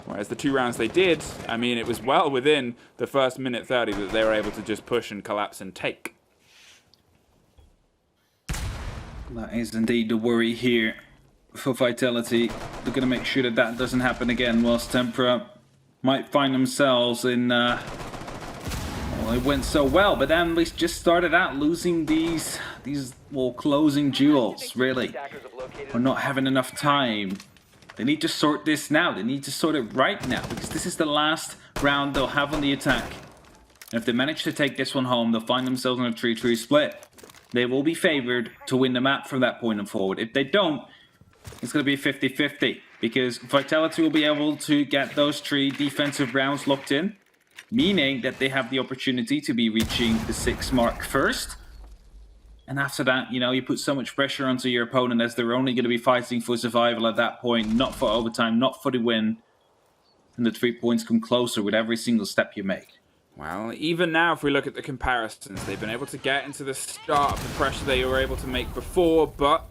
Speaker 5: Whereas the 2 rounds they did, I mean, it was well within the first minute 30 that they were able to just push and collapse and take.
Speaker 4: That is indeed the worry here for Vitality. They're going to make sure that that doesn't happen again, whilst Teampra might find themselves in... well, it went so well, but then we just started out losing these well, closing duels, really. We're not having enough time. They need to sort this now. They need to sort it right now, because this is the last round they'll have on the attack. And if they manage to take this one home, they'll find themselves in a 3-3 split. They will be favored to win the map from that point on forward. If they don't, it's going to be 50-50, because Vitality will be able to get those 3 defensive rounds locked in, meaning that they have the opportunity to be reaching the 6 mark first. And after that, you know, you put so much pressure onto your opponent as they're only going to be fighting for survival at that point, not for overtime, not for the win. And the 3 points come closer with every single step you make.
Speaker 5: Well, even now, if we look at the comparisons, they've been able to get into the start of the pressure they were able to make before, but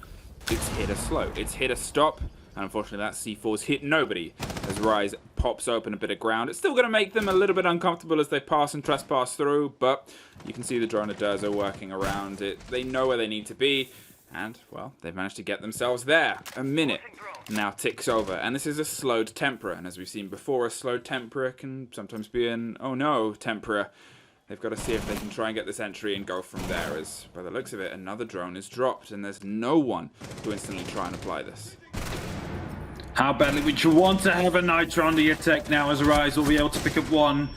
Speaker 5: it's hit a slow. It's hit a stop, and unfortunately that C4's hit nobody as Rise pops open a bit of ground. It's still going to make them a little bit uncomfortable as they pass and trespass through, but you can see the drone of Durza working around it. They know where they need to be, and, well, they've managed to get themselves there. A minute now ticks over, and this is a slowed Teampra, and as we've seen before, a slowed Teampra can sometimes be an, oh no, Teampra. They've got to see if they can try and get this entry and go from there, as, by the looks of it, another drone is dropped, and there's no one to instantly try and apply this.
Speaker 4: How badly would you want to have a Nitro on the attack now, as Rise will be able to pick up one.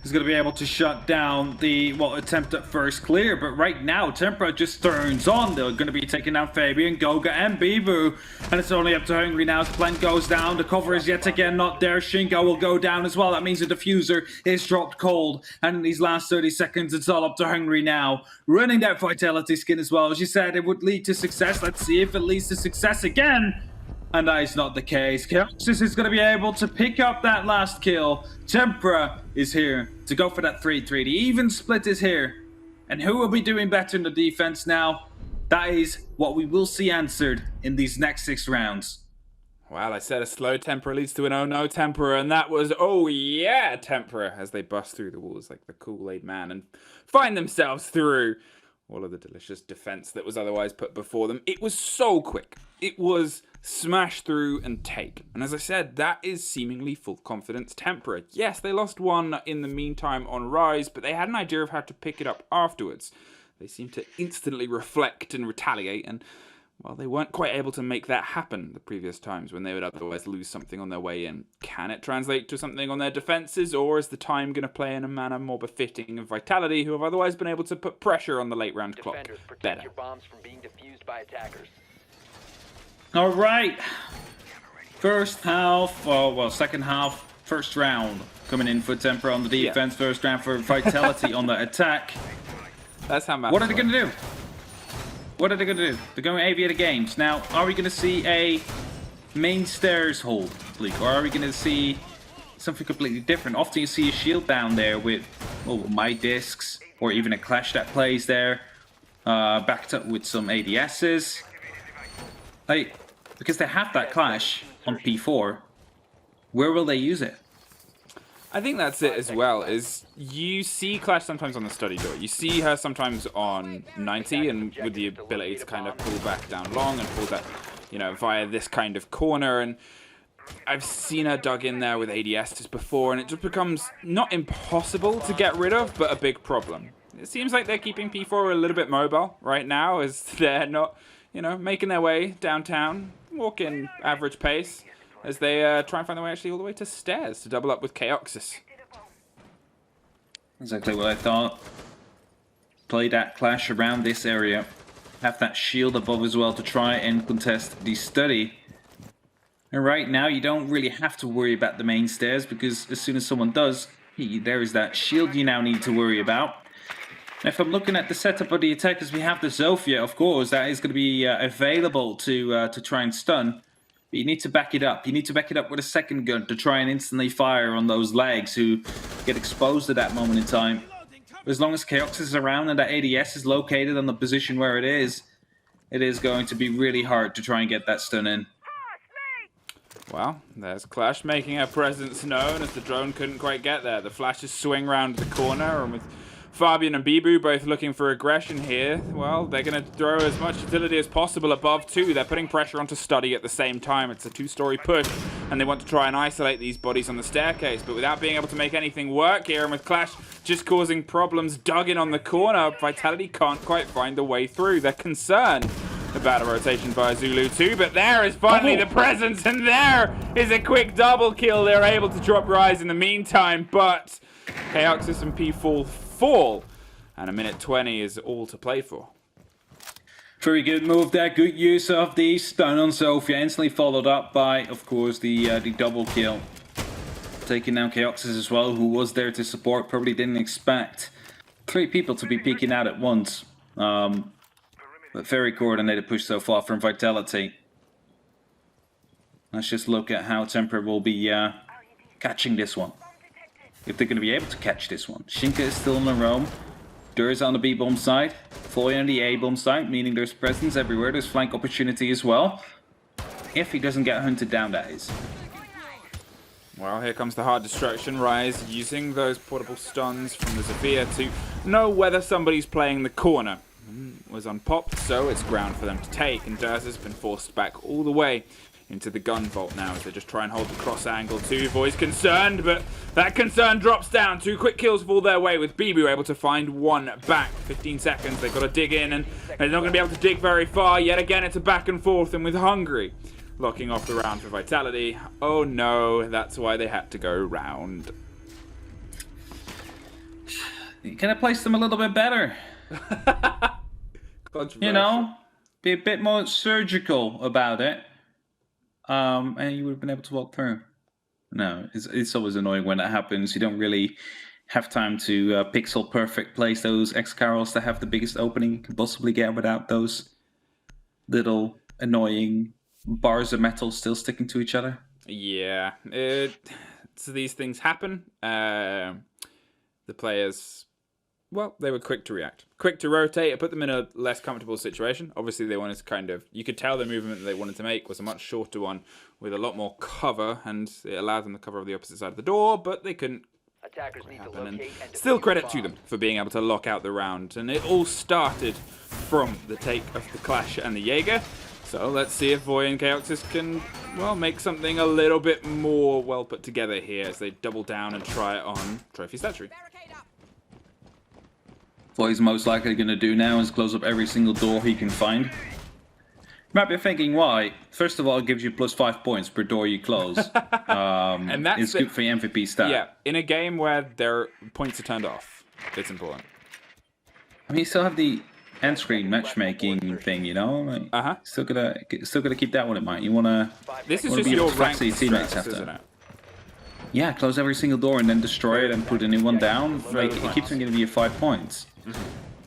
Speaker 4: He's going to be able to shut down the, well, attempt at first clear, but right now, Teampra just turns on. They're going to be taking down Fabian, Goga, and Bibu, and it's only up to Hungry now. The plant goes down, the cover is yet again not there. Shingo will go down as well. That means the diffuser is dropped cold, and in these last 30 seconds, it's all up to Hungry now. Running that Vitality skin as well. As you said, it would lead to success. Let's see if it leads to success again. And that is not the case. Chaosis is going to be able to pick up that last kill. Teampra is here to go for that 3-3. The even split is here. And who will be doing better in the defense now? That is what we will see answered in these next 6 rounds.
Speaker 5: Well, I said a slow Teampra leads to an oh no Teampra, and that was oh yeah Teampra as they bust through the walls like the Kool-Aid man and find themselves through all of the delicious defense that was otherwise put before them. It was so quick. It was smash through and take. And as I said, that is seemingly full confidence Teampra. Yes, they lost one in the meantime on Rise, but they had an idea of how to pick it up afterwards. They seemed to instantly reflect and retaliate, and well, they weren't quite able to make that happen the previous times when they would otherwise lose something on their way in. Can it translate to something on their defenses, or is the time going to play in a manner more befitting of Vitality, who have otherwise been able to put pressure on the late round clock better?
Speaker 6: Your bombs from being defused by attackers.
Speaker 4: All right. First half, second half, first round coming in for Teampra on the defense, first round for Vitality on the attack.
Speaker 5: That's how matters.
Speaker 4: What are they going to do? What are they going to do? They're going to Aviator Games. Now, are we going to see a main stairs hold leak, or are we going to see something completely different? Often you see a shield down there with my discs, or even a Clash that plays there, backed up with some ADSs. Because they have that Clash on P4, where will they use it?
Speaker 5: I think that's it as well, is you see Clash sometimes on the study door. You see her sometimes on 90 and with the ability to kind of pull back down long and pull that, via this kind of corner. And I've seen her dug in there with ADSs before, and it just becomes not impossible to get rid of, but a big problem. It seems like they're keeping P4 a little bit mobile right now, as they're not, making their way downtown, walking average pace, as they try and find their way actually all the way to stairs to double up with Chaoxis.
Speaker 4: Exactly what I thought. Play that Clash around this area. Have that shield above as well to try and contest the study. And right now you don't really have to worry about the main stairs, because as soon as someone does, there is that shield you now need to worry about. And if I'm looking at the setup of the attackers, we have the Zofia, of course, that is going to be available to try and stun. But you need to back it up. You need to back it up with a second gun to try and instantly fire on those legs who get exposed at that moment in time. But as long as Chaos is around and that ADS is located on the position where it is going to be really hard to try and get that stun in.
Speaker 5: Well, there's Clash making her presence known as the drone couldn't quite get there. The flashes swing round the corner, and with Fabian and Bibu both looking for aggression here, well, they're going to throw as much utility as possible above too. They're putting pressure onto Study at the same time. It's a 2-story push, and they want to try and isolate these bodies on the staircase, but without being able to make anything work here, and with Clash just causing problems dug in on the corner, Vitality can't quite find the way through. They're concerned about a rotation via Zulu too, but there is finally the presence, and there is a quick double kill. They're able to drop Rise in the meantime, but Chaoxis and P4 fall, and a minute 20 is all to play for.
Speaker 4: Very good move there. Good use of the stun on Zofia, instantly followed up by, of course, the double kill. Taking down Chaoxis as well, who was there to support. Probably didn't expect 3 people to be peeking out at once. But very coordinated push so far from Vitality. Let's just look at how Teampra will be catching this one. If they're going to be able to catch this one. Shinka is still on the roam. Dur's on the B-bomb side. Floy on the A-bomb side, meaning there's presence everywhere. There's flank opportunity as well. If he doesn't get hunted down, that is.
Speaker 5: Well, here comes the hard destruction. Rise using those portable stuns from the Zofia to know whether somebody's playing the corner. Was unpopped, so it's ground for them to take, and Durs has been forced back all the way into the gun vault now as they just try and hold the cross angle too. Voice concerned, but that concern drops down. 2 quick kills fall their way, with Bibu able to find one back. 15 seconds, they've got to dig in, and they're not going to be able to dig very far. Yet again, it's a back and forth, and with Hungry locking off the round for Vitality. Oh no, that's why they had to go round.
Speaker 4: You could have placed them a little bit better. Be a bit more surgical about it. And you would have been able to walk through. No, it's always annoying when that happens. You don't really have time to pixel perfect place those X-Carols that have the biggest opening you can possibly get without those little annoying bars of metal still sticking to each other.
Speaker 5: Yeah, so these things happen. The players well, they were quick to react. Quick to rotate. It put them in a less comfortable situation. Obviously, they wanted to kind of... You could tell the movement that they wanted to make was a much shorter one with a lot more cover, and it allowed them to cover the opposite side of the door, but they couldn't.
Speaker 6: Attackers need to
Speaker 5: happen. And
Speaker 6: locate and
Speaker 5: still
Speaker 6: defuse
Speaker 5: credit
Speaker 6: the
Speaker 5: to
Speaker 6: bomb.
Speaker 5: them for being able to lock out the round. And it all started from the take of the Clash and the Jaeger. So let's see if Voy and Chaoxis can, well, make something a little bit more well put together here as they double down and try it on Trophy Statuary.
Speaker 4: What he's most likely going to do now is close up every single door he can find. You might be thinking why. First of all, it gives you +5 points per door you close.
Speaker 5: And that's
Speaker 4: it's good for your MVP stat.
Speaker 5: Yeah, in a game where their points are turned off, it's important.
Speaker 4: I mean, you still have the end screen matchmaking thing, you know. Like, still gotta keep that one in mind. You wanna.
Speaker 5: This is
Speaker 4: wanna
Speaker 5: just
Speaker 4: be
Speaker 5: your
Speaker 4: able to flex
Speaker 5: ranked
Speaker 4: your teammates
Speaker 5: stress,
Speaker 4: after.
Speaker 5: isn't it?
Speaker 4: Yeah, close every single door and then destroy it and put a new one down. Like, it keeps on giving you 5 points.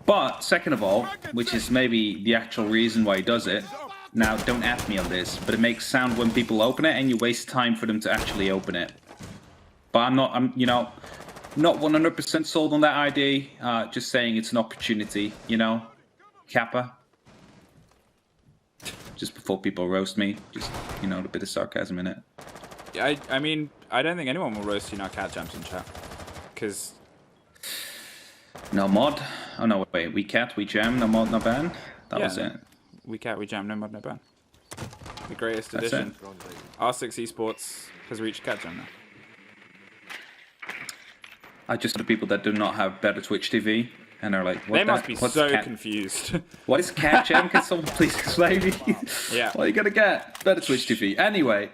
Speaker 4: But second of all, which is maybe the actual reason why he does it. Now, don't at me on this, but it makes sound when people open it, and you waste time for them to actually open it. But I'm you know, not 100% sold on that idea. Just saying it's an opportunity, you know, Kappa. Just before people roast me, just, you know, a bit of sarcasm in it.
Speaker 5: Yeah, I mean, I don't think anyone will roast you now, Cat Jams in chat, because
Speaker 4: no mod. Oh no, wait, we cat, we jam, no mod, no ban. That was it.
Speaker 5: We cat, we jam, no mod, no ban. The greatest
Speaker 4: That's
Speaker 5: addition. R6 Esports has reached Cat Jam now.
Speaker 4: I just know people that do not have better Twitch TV, and are like, what
Speaker 5: They must be
Speaker 4: what's
Speaker 5: so
Speaker 4: cat,
Speaker 5: confused.
Speaker 4: What is cat jam? Can someone please explain me?
Speaker 5: Yeah.
Speaker 4: Well, you gotta get better Twitch TV. Anyway.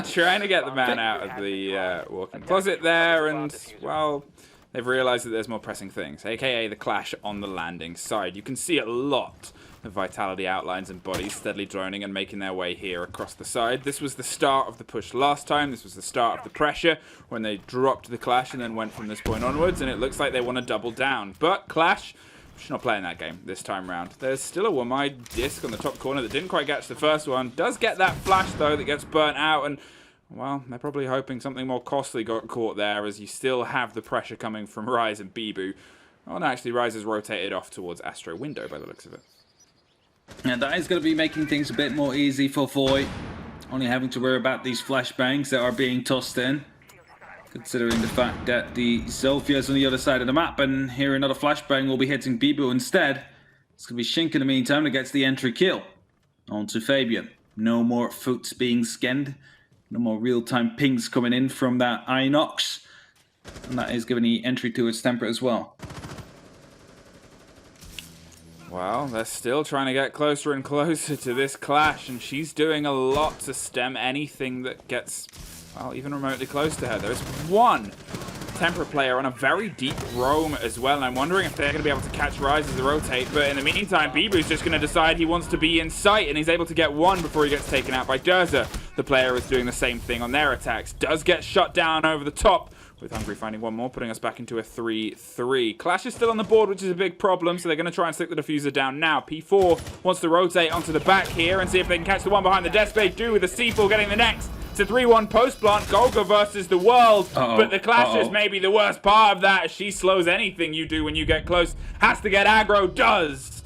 Speaker 5: Trying to get the man out of the walk-in closet there, and, well, they've realized that there's more pressing things, aka the Clash on the landing side. You can see a lot of Vitality outlines and bodies steadily droning and making their way here across the side. This was the start of the push last time. This was the start of the pressure when they dropped the Clash and then went from this point onwards, and it looks like they want to double down. But Clash should not play in that game this time round. There's still a one-eyed disc on the top corner that didn't quite catch the first one. Does get that flash, though, that gets burnt out, and well, they're probably hoping something more costly got caught there, as you still have the pressure coming from Rise and Bibu. Oh, no, actually, Rise has rotated off towards Astro Window by the looks of it.
Speaker 4: And that is going to be making things a bit more easy for Voy. Only having to worry about these flashbangs that are being tossed in. Considering the fact that the Zofia on the other side of the map, and here another flashbang will be hitting Bibu instead. It's going to be Shink in the meantime that gets the entry kill. On to Fabian. No more foots being scanned. No more real-time pings coming in from that Inox. And that is giving the entry to its Teampra as well.
Speaker 5: Well, they're still trying to get closer and closer to this Clash, and she's doing a lot to stem anything that gets, well, even remotely close to her. There's one Teampra player on a very deep roam as well, and I'm wondering if they're going to be able to catch Rise as they rotate, but in the meantime, Bibu's just going to decide he wants to be in sight, and he's able to get one before he gets taken out by Durza. The player is doing the same thing on their attacks. Does get shut down over the top, with Hungry finding one more, putting us back into a 3-3. Clash is still on the board, which is a big problem, so they're going to try and stick the diffuser down now. P4 wants to rotate onto the back here and see if they can catch the one behind the desk. They do, with the C4 getting the next. It's a 3-1 post-plant. Golga versus the world. But the Clash is maybe the worst part of that. She slows anything you do when you get close. Has to get aggro, does.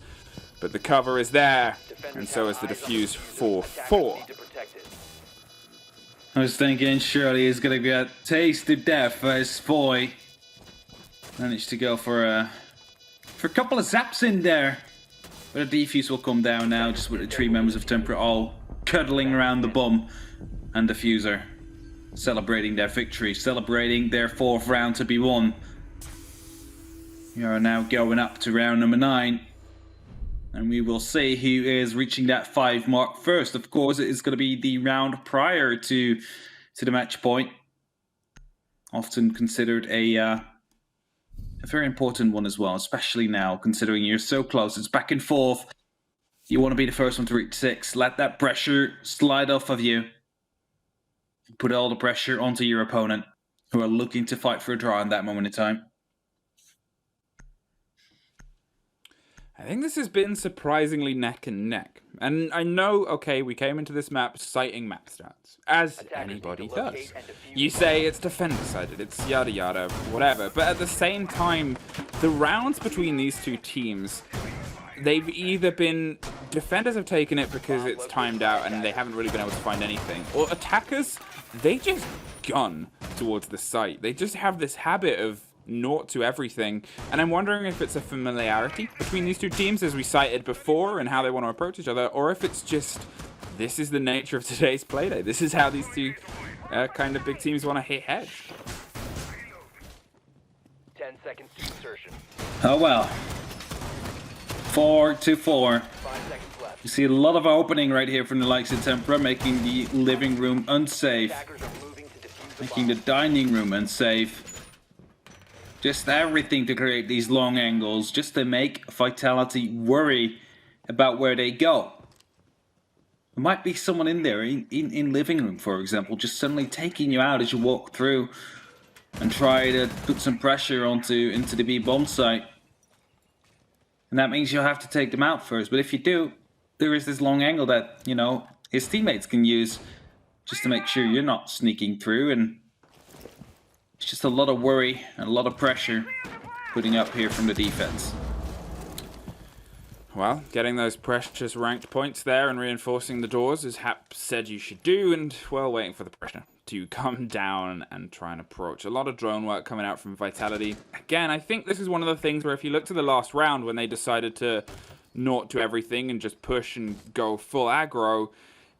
Speaker 5: But the cover is there, and so is the diffuse 4-4.
Speaker 4: I was thinking surely he's going to get taste of death as Voy managed to go for a couple of zaps in there. But the defuse will come down now, just with the 3 members of Teampra all cuddling around the bum. And diffuser celebrating their victory, celebrating their 4th round to be won. We are now going up to round number 9. And we will see who is reaching that 5 mark first. Of course, it is going to be the round prior to the match point. Often considered a very important one as well, especially now, considering you're so close. It's back and forth. You want to be the first one to reach 6. Let that pressure slide off of you. Put all the pressure onto your opponent, who are looking to fight for a draw in that moment in time.
Speaker 5: I think this has been surprisingly neck and neck. And I know, okay, we came into this map citing map stats, as anybody does. You say it's defender-sided, it's yada yada, whatever. But at the same time, the rounds between these two teams, they've either been... Defenders have taken it because it's timed out and they haven't really been able to find anything. Or attackers, they just gun towards the site. They just have this habit of naught to everything, and I'm wondering if it's a familiarity between these two teams as we cited before and how they want to approach each other, or if it's just this is the nature of today's Playday. This is how these two kind of big teams want to hit heads.
Speaker 6: 10 seconds to insertion.
Speaker 4: Oh well. 4-4.
Speaker 6: 5 seconds left.
Speaker 4: You see a lot of opening right here from the likes of Teampra, making the living room unsafe,
Speaker 6: Attackers are moving to defuse the
Speaker 4: making the dining room unsafe. Just everything to create these long angles, just to make Vitality worry about where they go. There might be someone in there, in living room, for example, just suddenly taking you out as you walk through and try to put some pressure into the B bomb site. And that means you'll have to take them out first. But if you do, there is this long angle that, you know, his teammates can use just to make sure you're not sneaking through. And it's just a lot of worry and a lot of pressure putting up here from the defense.
Speaker 5: Well, getting those precious ranked points there and reinforcing the doors as Hap said you should do, and, well, waiting for the pressure to come down and try and approach. A lot of drone work coming out from Vitality. Again, I think this is one of the things where if you look to the last round when they decided to naught to everything and just push and go full aggro,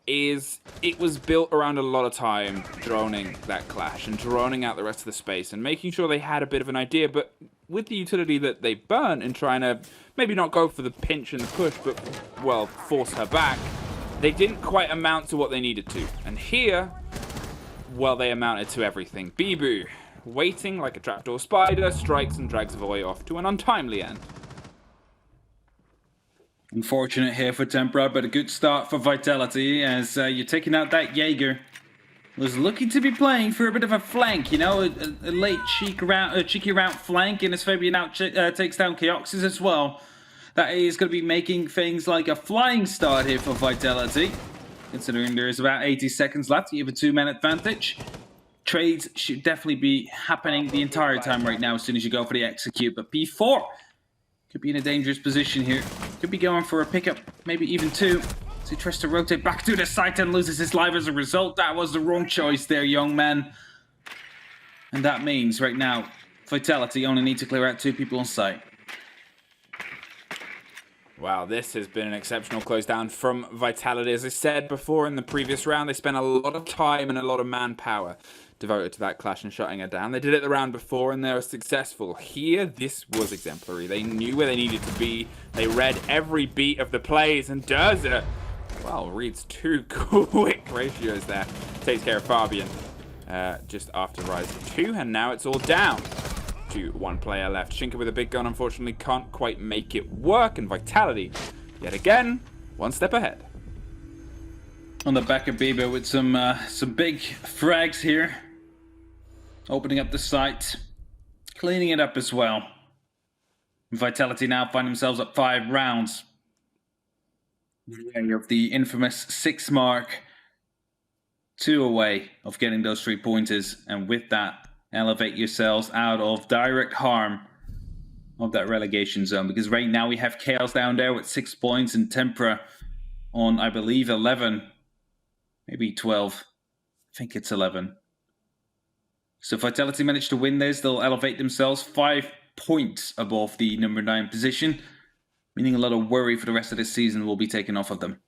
Speaker 5: is it was built around a lot of time droning that clash and droning out the rest of the space and making sure they had a bit of an idea, but with the utility that they burnt and trying to maybe not go for the pinch and the push, but, well, force her back, they didn't quite amount to what they needed to. And here, well, they amounted to everything. Bibu, waiting like a trapdoor spider, strikes and drags the boy off to an untimely end.
Speaker 4: Unfortunate here for Teampra, but a good start for Vitality as you're taking out that Jaeger. Was looking to be playing for a bit of a flank, you know, a late cheeky route flank, and as Fabian now takes down Keoxys as well. That is going to be making things like a flying start here for Vitality, considering there is about 80 seconds left. You have a 2-man advantage. Trades should definitely be happening the entire time right now as soon as you go for the execute, but P4 could be in a dangerous position here. Could be going for a pickup, maybe even 2. He tries to rotate back to the site and loses his life as a result. That was the wrong choice there, young man. And that means right now, Vitality only need to clear out 2 people on site.
Speaker 5: Wow, this has been an exceptional close down from Vitality. As I said before in the previous round, they spent a lot of time and a lot of manpower devoted to that clash and shutting it down. They did it the round before and they were successful. Here, this was exemplary. They knew where they needed to be. They read every beat of the plays, and does it. Well, reads 2 quick ratios there. Takes care of Fabian just after Rise 2, and now it's all down to 1 player left. Shinka with a big gun unfortunately can't quite make it work, and Vitality, yet again, 1 step ahead.
Speaker 4: On the back of Bieber with some big frags here. Opening up the site. Cleaning it up as well. Vitality now find themselves at 5 rounds. Of the infamous 6 mark, 2 away of getting those 3 pointers, and with that, elevate yourselves out of direct harm of that relegation zone. Because right now we have Chaos down there with 6 points and Teampra on, I believe, 11, maybe 12. I think it's 11. So Vitality managed to win this. They'll elevate themselves 5 points above the number 9 position. Meaning a lot of worry for the rest of this season will be taken off of them.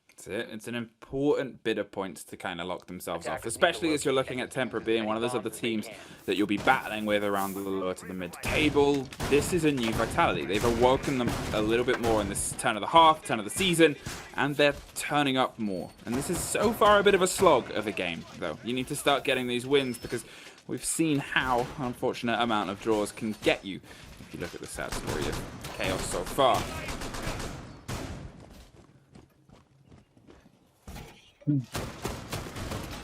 Speaker 5: That's it. It's an important bit of points to kind of lock themselves off, especially as you're looking at Teampra being one of those other teams that you'll be battling with around the lower to the mid-table. This is a new Vitality. They've awoken them a little bit more in this turn of the half, turn of the season, and they're turning up more. And this is so far a bit of a slog of a game, though. You need to start getting these wins because we've seen how unfortunate amount of draws can get you. If you look at the sad story of Chaos so far.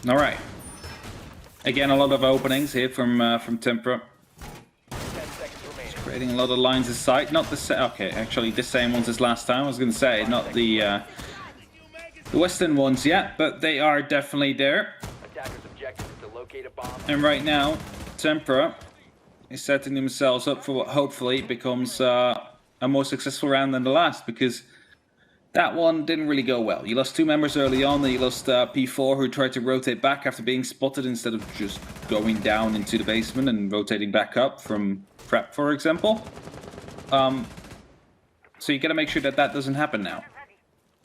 Speaker 4: All right. Again, a lot of openings here from Teampra.
Speaker 6: 10 seconds remaining.
Speaker 4: Creating a lot of lines of sight. Not the same. Okay, actually, the same ones as last time. I was going to say, not the Western ones yet, but they are definitely there.
Speaker 6: Attackers' objective is to locate a bomb.
Speaker 4: And right now, Teampra is setting themselves up for what hopefully becomes a more successful round than the last, because that one didn't really go well. You lost 2 members early on, then you lost P4, who tried to rotate back after being spotted instead of just going down into the basement and rotating back up from prep, for example. So you got to make sure that that doesn't happen now.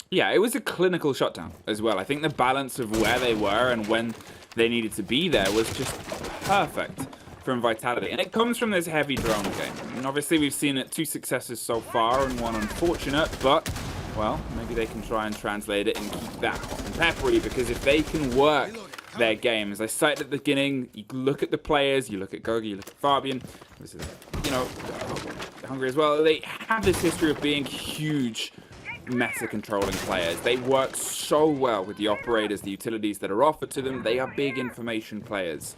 Speaker 5: Yeah, it was a clinical shutdown as well. I think the balance of where they were and when they needed to be there was just perfect from Vitality. And it comes from this heavy drone game. And obviously we've seen it 2 successes so far and 1 unfortunate, but, well, maybe they can try and translate it and keep that hot and peppery, because if they can work their game, as I cited at the beginning, you look at the players, you look at Gogi, you look at Fabian, you know, Hungry as well, they have this history of being huge meta-controlling players. They work so well with the operators, the utilities that are offered to them. They are big information players.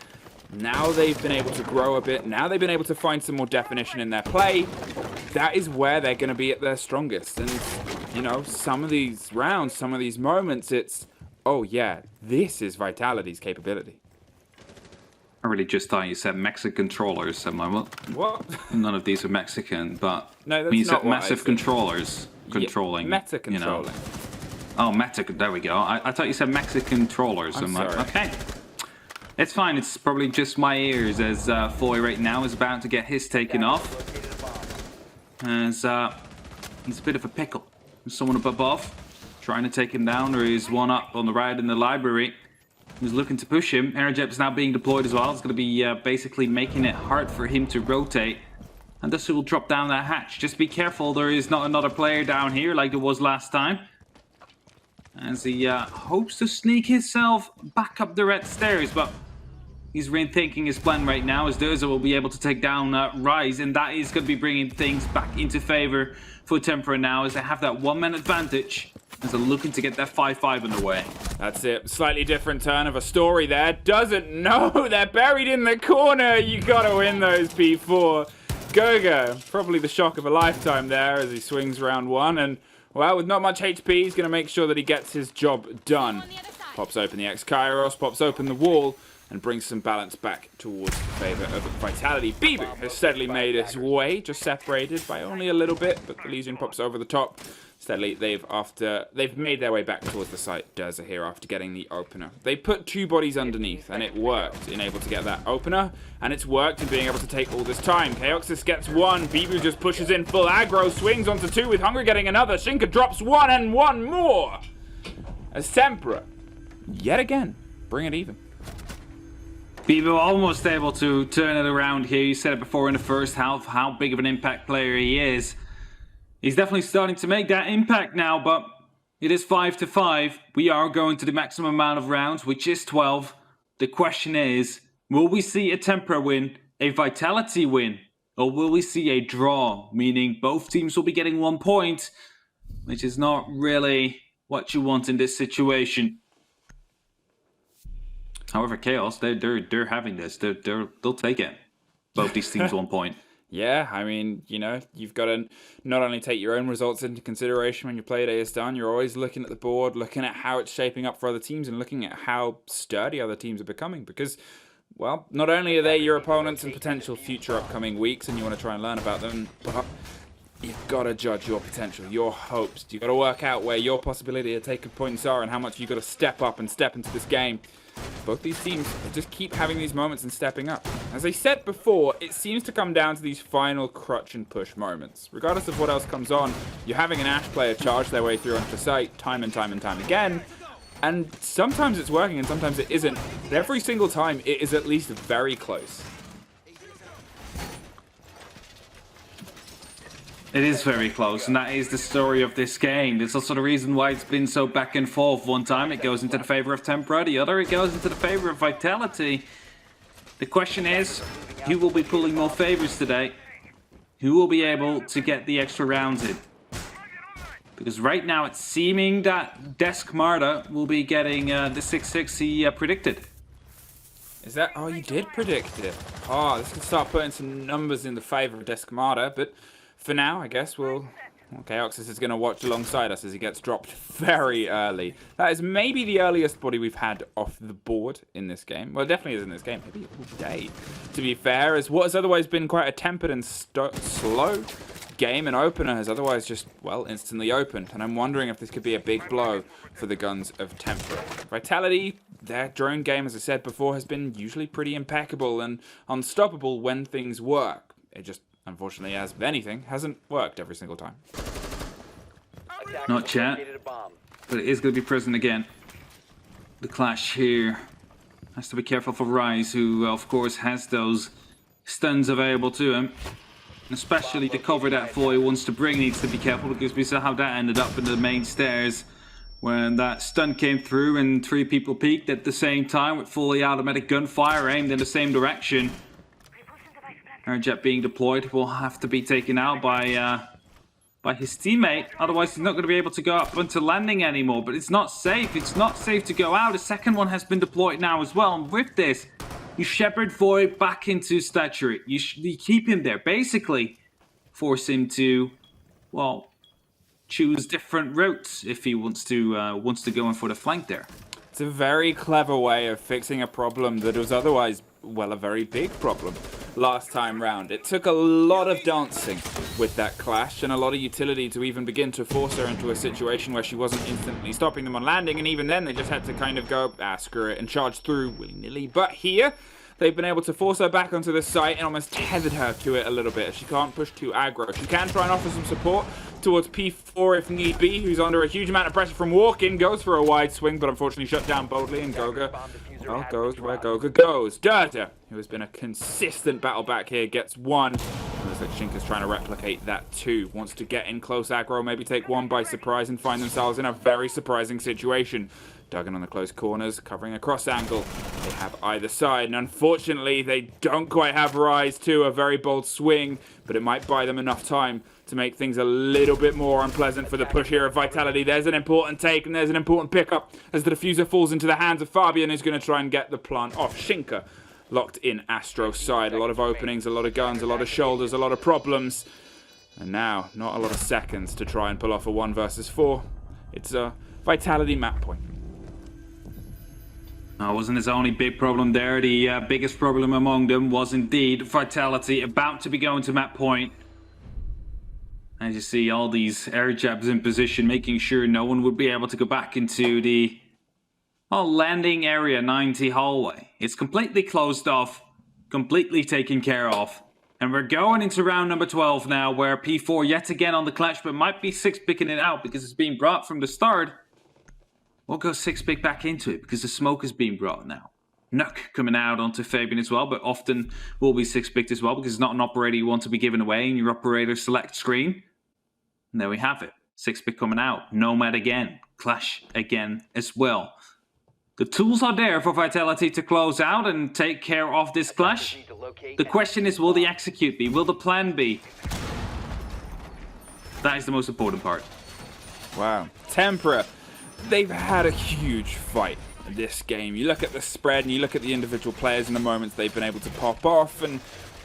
Speaker 5: Now they've been able to grow a bit. Now they've been able to find some more definition in their play. That is where they're going to be at their strongest. And, you know, some of these rounds, some of these moments, it's, oh yeah, this is Vitality's capability.
Speaker 4: I really just thought you said Mexican controllers. I'm like,
Speaker 5: What?
Speaker 4: none of these are Mexican, but
Speaker 5: No, that's
Speaker 4: when you
Speaker 5: not
Speaker 4: said
Speaker 5: what I
Speaker 4: massive
Speaker 5: said.
Speaker 4: controllers controlling,
Speaker 5: Meta-controlling.
Speaker 4: You know. Oh, meta. There we go. I thought you said Mexican controllers.
Speaker 5: I'm
Speaker 4: like,
Speaker 5: sorry.
Speaker 4: okay. It's fine. It's probably just my ears, as Foy right now is about to get his taken off. As it's a bit of a pickle. There's someone up above trying to take him down, or he's one up on the right in the library. Who's looking to push him. Aerojet's now being deployed as well. It's going to be basically making it hard for him to rotate. And thus he will drop down that hatch. Just be careful, there is not another player down here like there was last time. As he hopes to sneak himself back up the red stairs, but he's rethinking his plan right now, as Durza will be able to take down Rise, and that is going to be bringing things back into favor for Teampra now, as they have that 1-man advantage, as they're looking to get that 5-5 underway.
Speaker 5: That's it. Slightly different turn of a story there. Doesn't know. They're buried in the corner. You gotta win those, P4. Goga, probably the shock of a lifetime there as he swings round 1. And, well, with not much HP, he's gonna make sure that he gets his job done. Pops open the X-Kairos, pops open the wall, and brings some balance back towards the favor of Vitality. Bibu has steadily made his way, just separated by only a little bit, but the Legion pops over the top. Steadily, they've made their way back towards the site. Durza here after getting the opener. They put 2 bodies underneath, and it worked in able to get that opener, and it's worked in being able to take all this time. Chaoxis gets 1, Bibu just pushes in full aggro, swings onto 2 with Hungry getting another. Shinka drops 1 and 1 more. As Teampra, yet again, bring it even.
Speaker 4: Bibu almost able to turn it around here. You said it before in the first half, how big of an impact player he is. He's definitely starting to make that impact now, but it is 5-5. We are going to the maximum amount of rounds, which is 12. The question is, will we see a Teampra win, a Vitality win, or will we see a draw, meaning both teams will be getting 1 point, which is not really what you want in this situation. However, Chaos, they're having this. They'll take it. Both these teams 1 point.
Speaker 5: Yeah, I mean, you know, you've got to not only take your own results into consideration when your Playday is done, you're always looking at the board, looking at how it's shaping up for other teams and looking at how sturdy other teams are becoming. Because, well, not only are they your opponents in potential future upcoming weeks and you want to try and learn about them, but you've got to judge your potential, your hopes. You've got to work out where your possibility of taking points are and how much you've got to step up and step into this game. Both these teams just keep having these moments and stepping up. As I said before, it seems to come down to these final crutch and push moments. Regardless of what else comes on, you're having an Ashe player charge their way through onto site time and time and time again. And sometimes it's working and sometimes it isn't. But every single time, it is at least very close.
Speaker 4: It is very close, and that is the story of this game. There's also the reason why it's been so back and forth. One time it goes into the favor of Teampra, the other it goes into the favor of Vitality. The question is, who will be pulling more favors today? Who will be able to get the extra rounds in? Because right now it's seeming that Desk Marta will be getting the 6-6 he predicted.
Speaker 5: Is that? Oh, you did predict it. Oh, this could start putting some numbers in the favor of Descamada, but for now, I guess we'll... Okay, Oxus is going to watch alongside us as he gets dropped very early. That is maybe the earliest body we've had off the board in this game. Well, it definitely is in this game. Maybe all day, to be fair, as what has otherwise been quite a tempered and slow game and opener has otherwise just, well, instantly opened. And I'm wondering if this could be a big blow for the guns of Teampra. Vitality, their drone game, as I said before, has been usually pretty impeccable and unstoppable when things work. It just, unfortunately, as with anything, hasn't worked every single time.
Speaker 4: Not yet, but it is going to be present again. The clash here has to be careful for Rise, who, of course, has those stuns available to him. Especially to cover that floor he wants to bring needs to be careful, because we saw how that ended up in the main stairs when that stun came through and 3 people peeked at the same time with fully automatic gunfire aimed in the same direction. Airjet being deployed will have to be taken out by his teammate, otherwise he's not going to be able to go up onto landing anymore. But it's not safe. It's not safe to go out. A second one has been deployed now as well, and with this, you shepherd Void back into statuary. You keep him there, basically force him to, well, choose different routes if he wants to go in for the flank there.
Speaker 5: It's a very clever way of fixing a problem that was otherwise, well, a very big problem last time round. It took a lot of dancing with that clash and a lot of utility to even begin to force her into a situation where she wasn't instantly stopping them on landing, and even then they just had to kind of go, screw it, and charge through willy-nilly. But here, they've been able to force her back onto the site and almost tethered her to it a little bit. She can't push too aggro. She can try and offer some support towards P4 if need be, who's under a huge amount of pressure from Walk-In. Goes for a wide swing, but unfortunately shut down boldly, and Goga, well, goes where Goga goes. Dirta, who has been a consistent battle back here, gets one. Looks like Shinka's trying to replicate that too. Wants to get in close aggro, maybe take one by surprise and find themselves in a very surprising situation. Duggan on the close corners, covering a cross angle. They have either side, and unfortunately, they don't quite have Rise to a very bold swing, but it might buy them enough time to make things a little bit more unpleasant for the push here of Vitality. There's an important take, and there's an important pickup as the diffuser falls into the hands of Fabian, who's going to try and get the plant off. Shinka locked in Astro's side. A lot of openings, a lot of guns, a lot of shoulders, a lot of problems. And now, not a lot of seconds to try and pull off a 1 versus 4. It's a Vitality map point.
Speaker 4: No, wasn't his only big problem there. The biggest problem among them was indeed Vitality about to be going to map point. As you see, all these air jabs in position, making sure no one would be able to go back into the landing area 90 hallway. It's completely closed off, completely taken care of. And we're going into round number 12 now, where P4 yet again on the clutch, but might be 6 picking it out because it's being brought from the start. We'll go 6 pick back into it because the smoke is being brought now. Nuck coming out onto Fabian as well, but often will be 6 picked as well because it's not an operator you want to be given away in your operator select screen. And there we have it. 6 pick coming out. Nomad again. Clash again as well. The tools are there for Vitality to close out and take care of this clash. The question is, will the execute be? Will the plan be? That is the most important part.
Speaker 5: Wow. Teampra, they've had a huge fight in this game. You look at the spread and you look at the individual players in the moments they've been able to pop off, and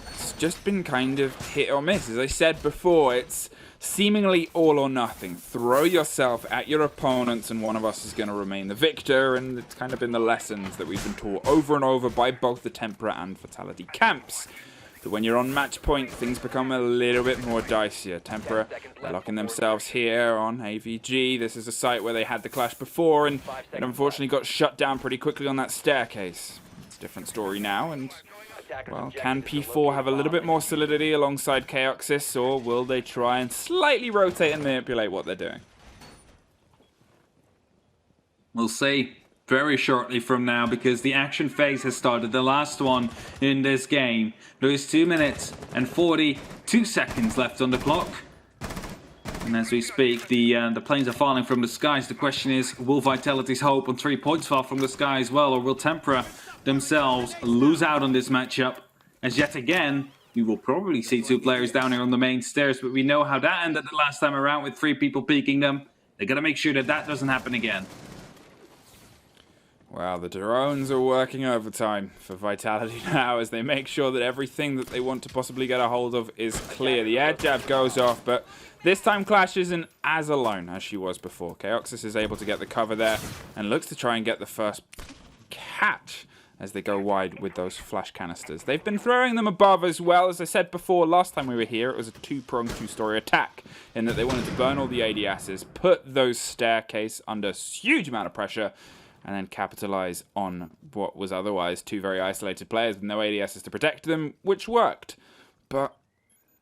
Speaker 5: it's just been kind of hit or miss. As I said before, it's seemingly all or nothing. Throw yourself at your opponents and one of us is going to remain the victor, and it's kind of been the lessons that we've been taught over and over by both the Teampra and Vitality camps. That when you're on match point, things become a little bit more dicier. Teampra, they're locking themselves here on AVG. This is a site where they had the clash before, and it unfortunately got shut down pretty quickly on that staircase. It's a different story now, and well, can P4 have a little bit more solidity alongside Chaoxis, or will they try and slightly rotate and manipulate what they're doing?
Speaker 4: We'll see very shortly from now, because the action phase has started, the last one in this game. There is 2 minutes and 42 seconds left on the clock. And as we speak, the planes are falling from the skies. The question is, will Vitality's hope on 3 points fall from the sky as well, or will Teampra themselves lose out on this matchup? As yet again, we will probably see 2 players down here on the main stairs, but we know how that ended the last time around with 3 people peeking them. They're going to make sure that that doesn't happen again.
Speaker 5: Well, the drones are working overtime for Vitality now as they make sure that everything that they want to possibly get a hold of is clear. The air jab goes off, but this time Clash isn't as alone as she was before. Chaoxis is able to get the cover there and looks to try and get the first catch as they go wide with those flash canisters. They've been throwing them above as well. As I said before, last time we were here, it was a two-pronged, two-story attack in that they wanted to burn all the ADSs, put those staircase under a huge amount of pressure, and then capitalize on what was otherwise two very isolated players with no ADSs to protect them, which worked. But,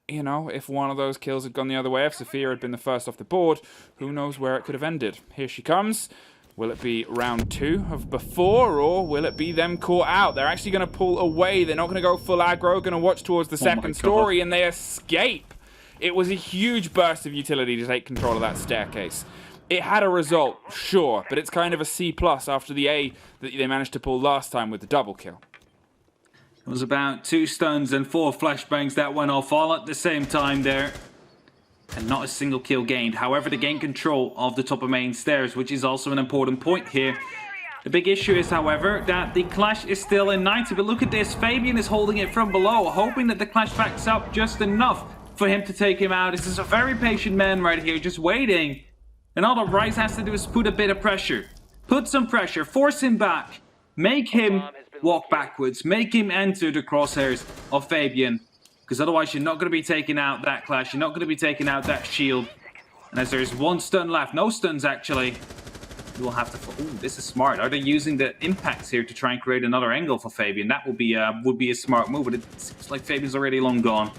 Speaker 5: you know, if one of those kills had gone the other way, if Sophia had been the first off the board, who knows where it could have ended. Here she comes. Will it be round 2 of before, or will it be them caught out? They're actually going to pull away. They're not going to go full aggro, going to watch towards the second story, and they escape. It was a huge burst of utility to take control of that staircase. It had a result, sure, but it's kind of a C+ after the A that they managed to pull last time with the double kill.
Speaker 4: It was about 2 stuns and 4 flashbangs that went off all at the same time there. And not a single kill gained. However, they gained control of the top of main stairs, which is also an important point here. The big issue is, however, that the Clash is still in 90. But look at this, Fabian is holding it from below, hoping that the Clash backs up just enough for him to take him out. This is a very patient man right here, just waiting. And all the Ryze has to do is put a bit of pressure. Put some pressure, force him back, make him walk backwards, make him enter the crosshairs of Fabian. Because otherwise you're not going to be taking out that Clash, you're not going to be taking out that shield. And as there's 1 stun left, no stuns actually, you will have to... Ooh, this is smart. Are they using the impacts here to try and create another angle for Fabian? That would be a smart move, but it seems like Fabian's already long gone.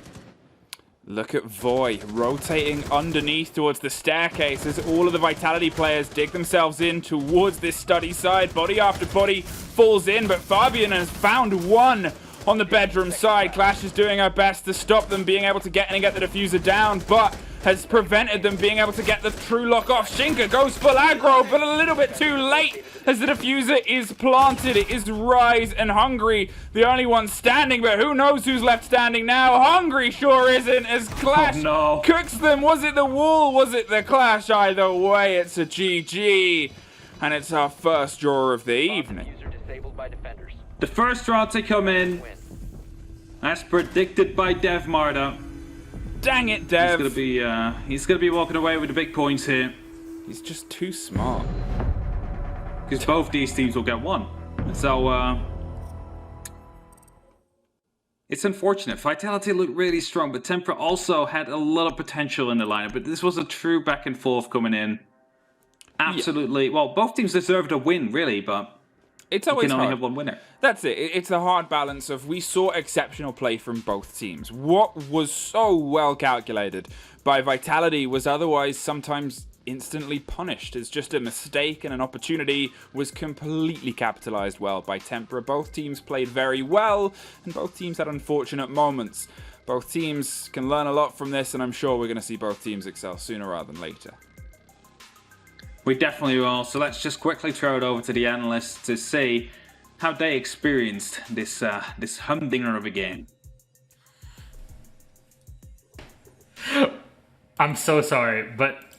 Speaker 5: Look at Voy rotating underneath towards the staircase as all of the Vitality players dig themselves in towards this study side. Body after body falls in, but Fabian has found one on the bedroom side. Clash is doing her best to stop them being able to get in and get the diffuser down, but has prevented them being able to get the true lock off. Shinka goes full aggro, but a little bit too late as the diffuser is planted. It is Ryze and Hungry, the only one standing, but who knows who's left standing now. Hungry sure isn't, as Clash cooks them. Was it the wall? Was it the Clash? Either way, it's a GG. And it's our first draw of the evening.
Speaker 4: The first draw to come in, as predicted by Dev Marta.
Speaker 5: Dang it, Dev.
Speaker 4: He's gonna be walking away with the big points here.
Speaker 5: He's just too smart.
Speaker 4: Because both these teams will get 1. So, it's unfortunate. Vitality looked really strong, but Teampra also had a lot of potential in the lineup. But this was a true back and forth coming in. Absolutely. Yeah. Well, both teams deserved a win, really, but
Speaker 5: it's always
Speaker 4: you can only
Speaker 5: hard.
Speaker 4: have 1 winner.
Speaker 5: That's it. It's a hard balance of we saw exceptional play from both teams. What was so well calculated by Vitality was otherwise sometimes instantly punished as just a mistake, and an opportunity was completely capitalized well by Teampra. Both teams played very well, and both teams had unfortunate moments. Both teams can learn a lot from this, and I'm sure we're going to see both teams excel sooner rather than later.
Speaker 4: We definitely will. So let's just quickly throw it over to the analysts to see how they experienced this humdinger of a game.
Speaker 1: I'm so sorry, but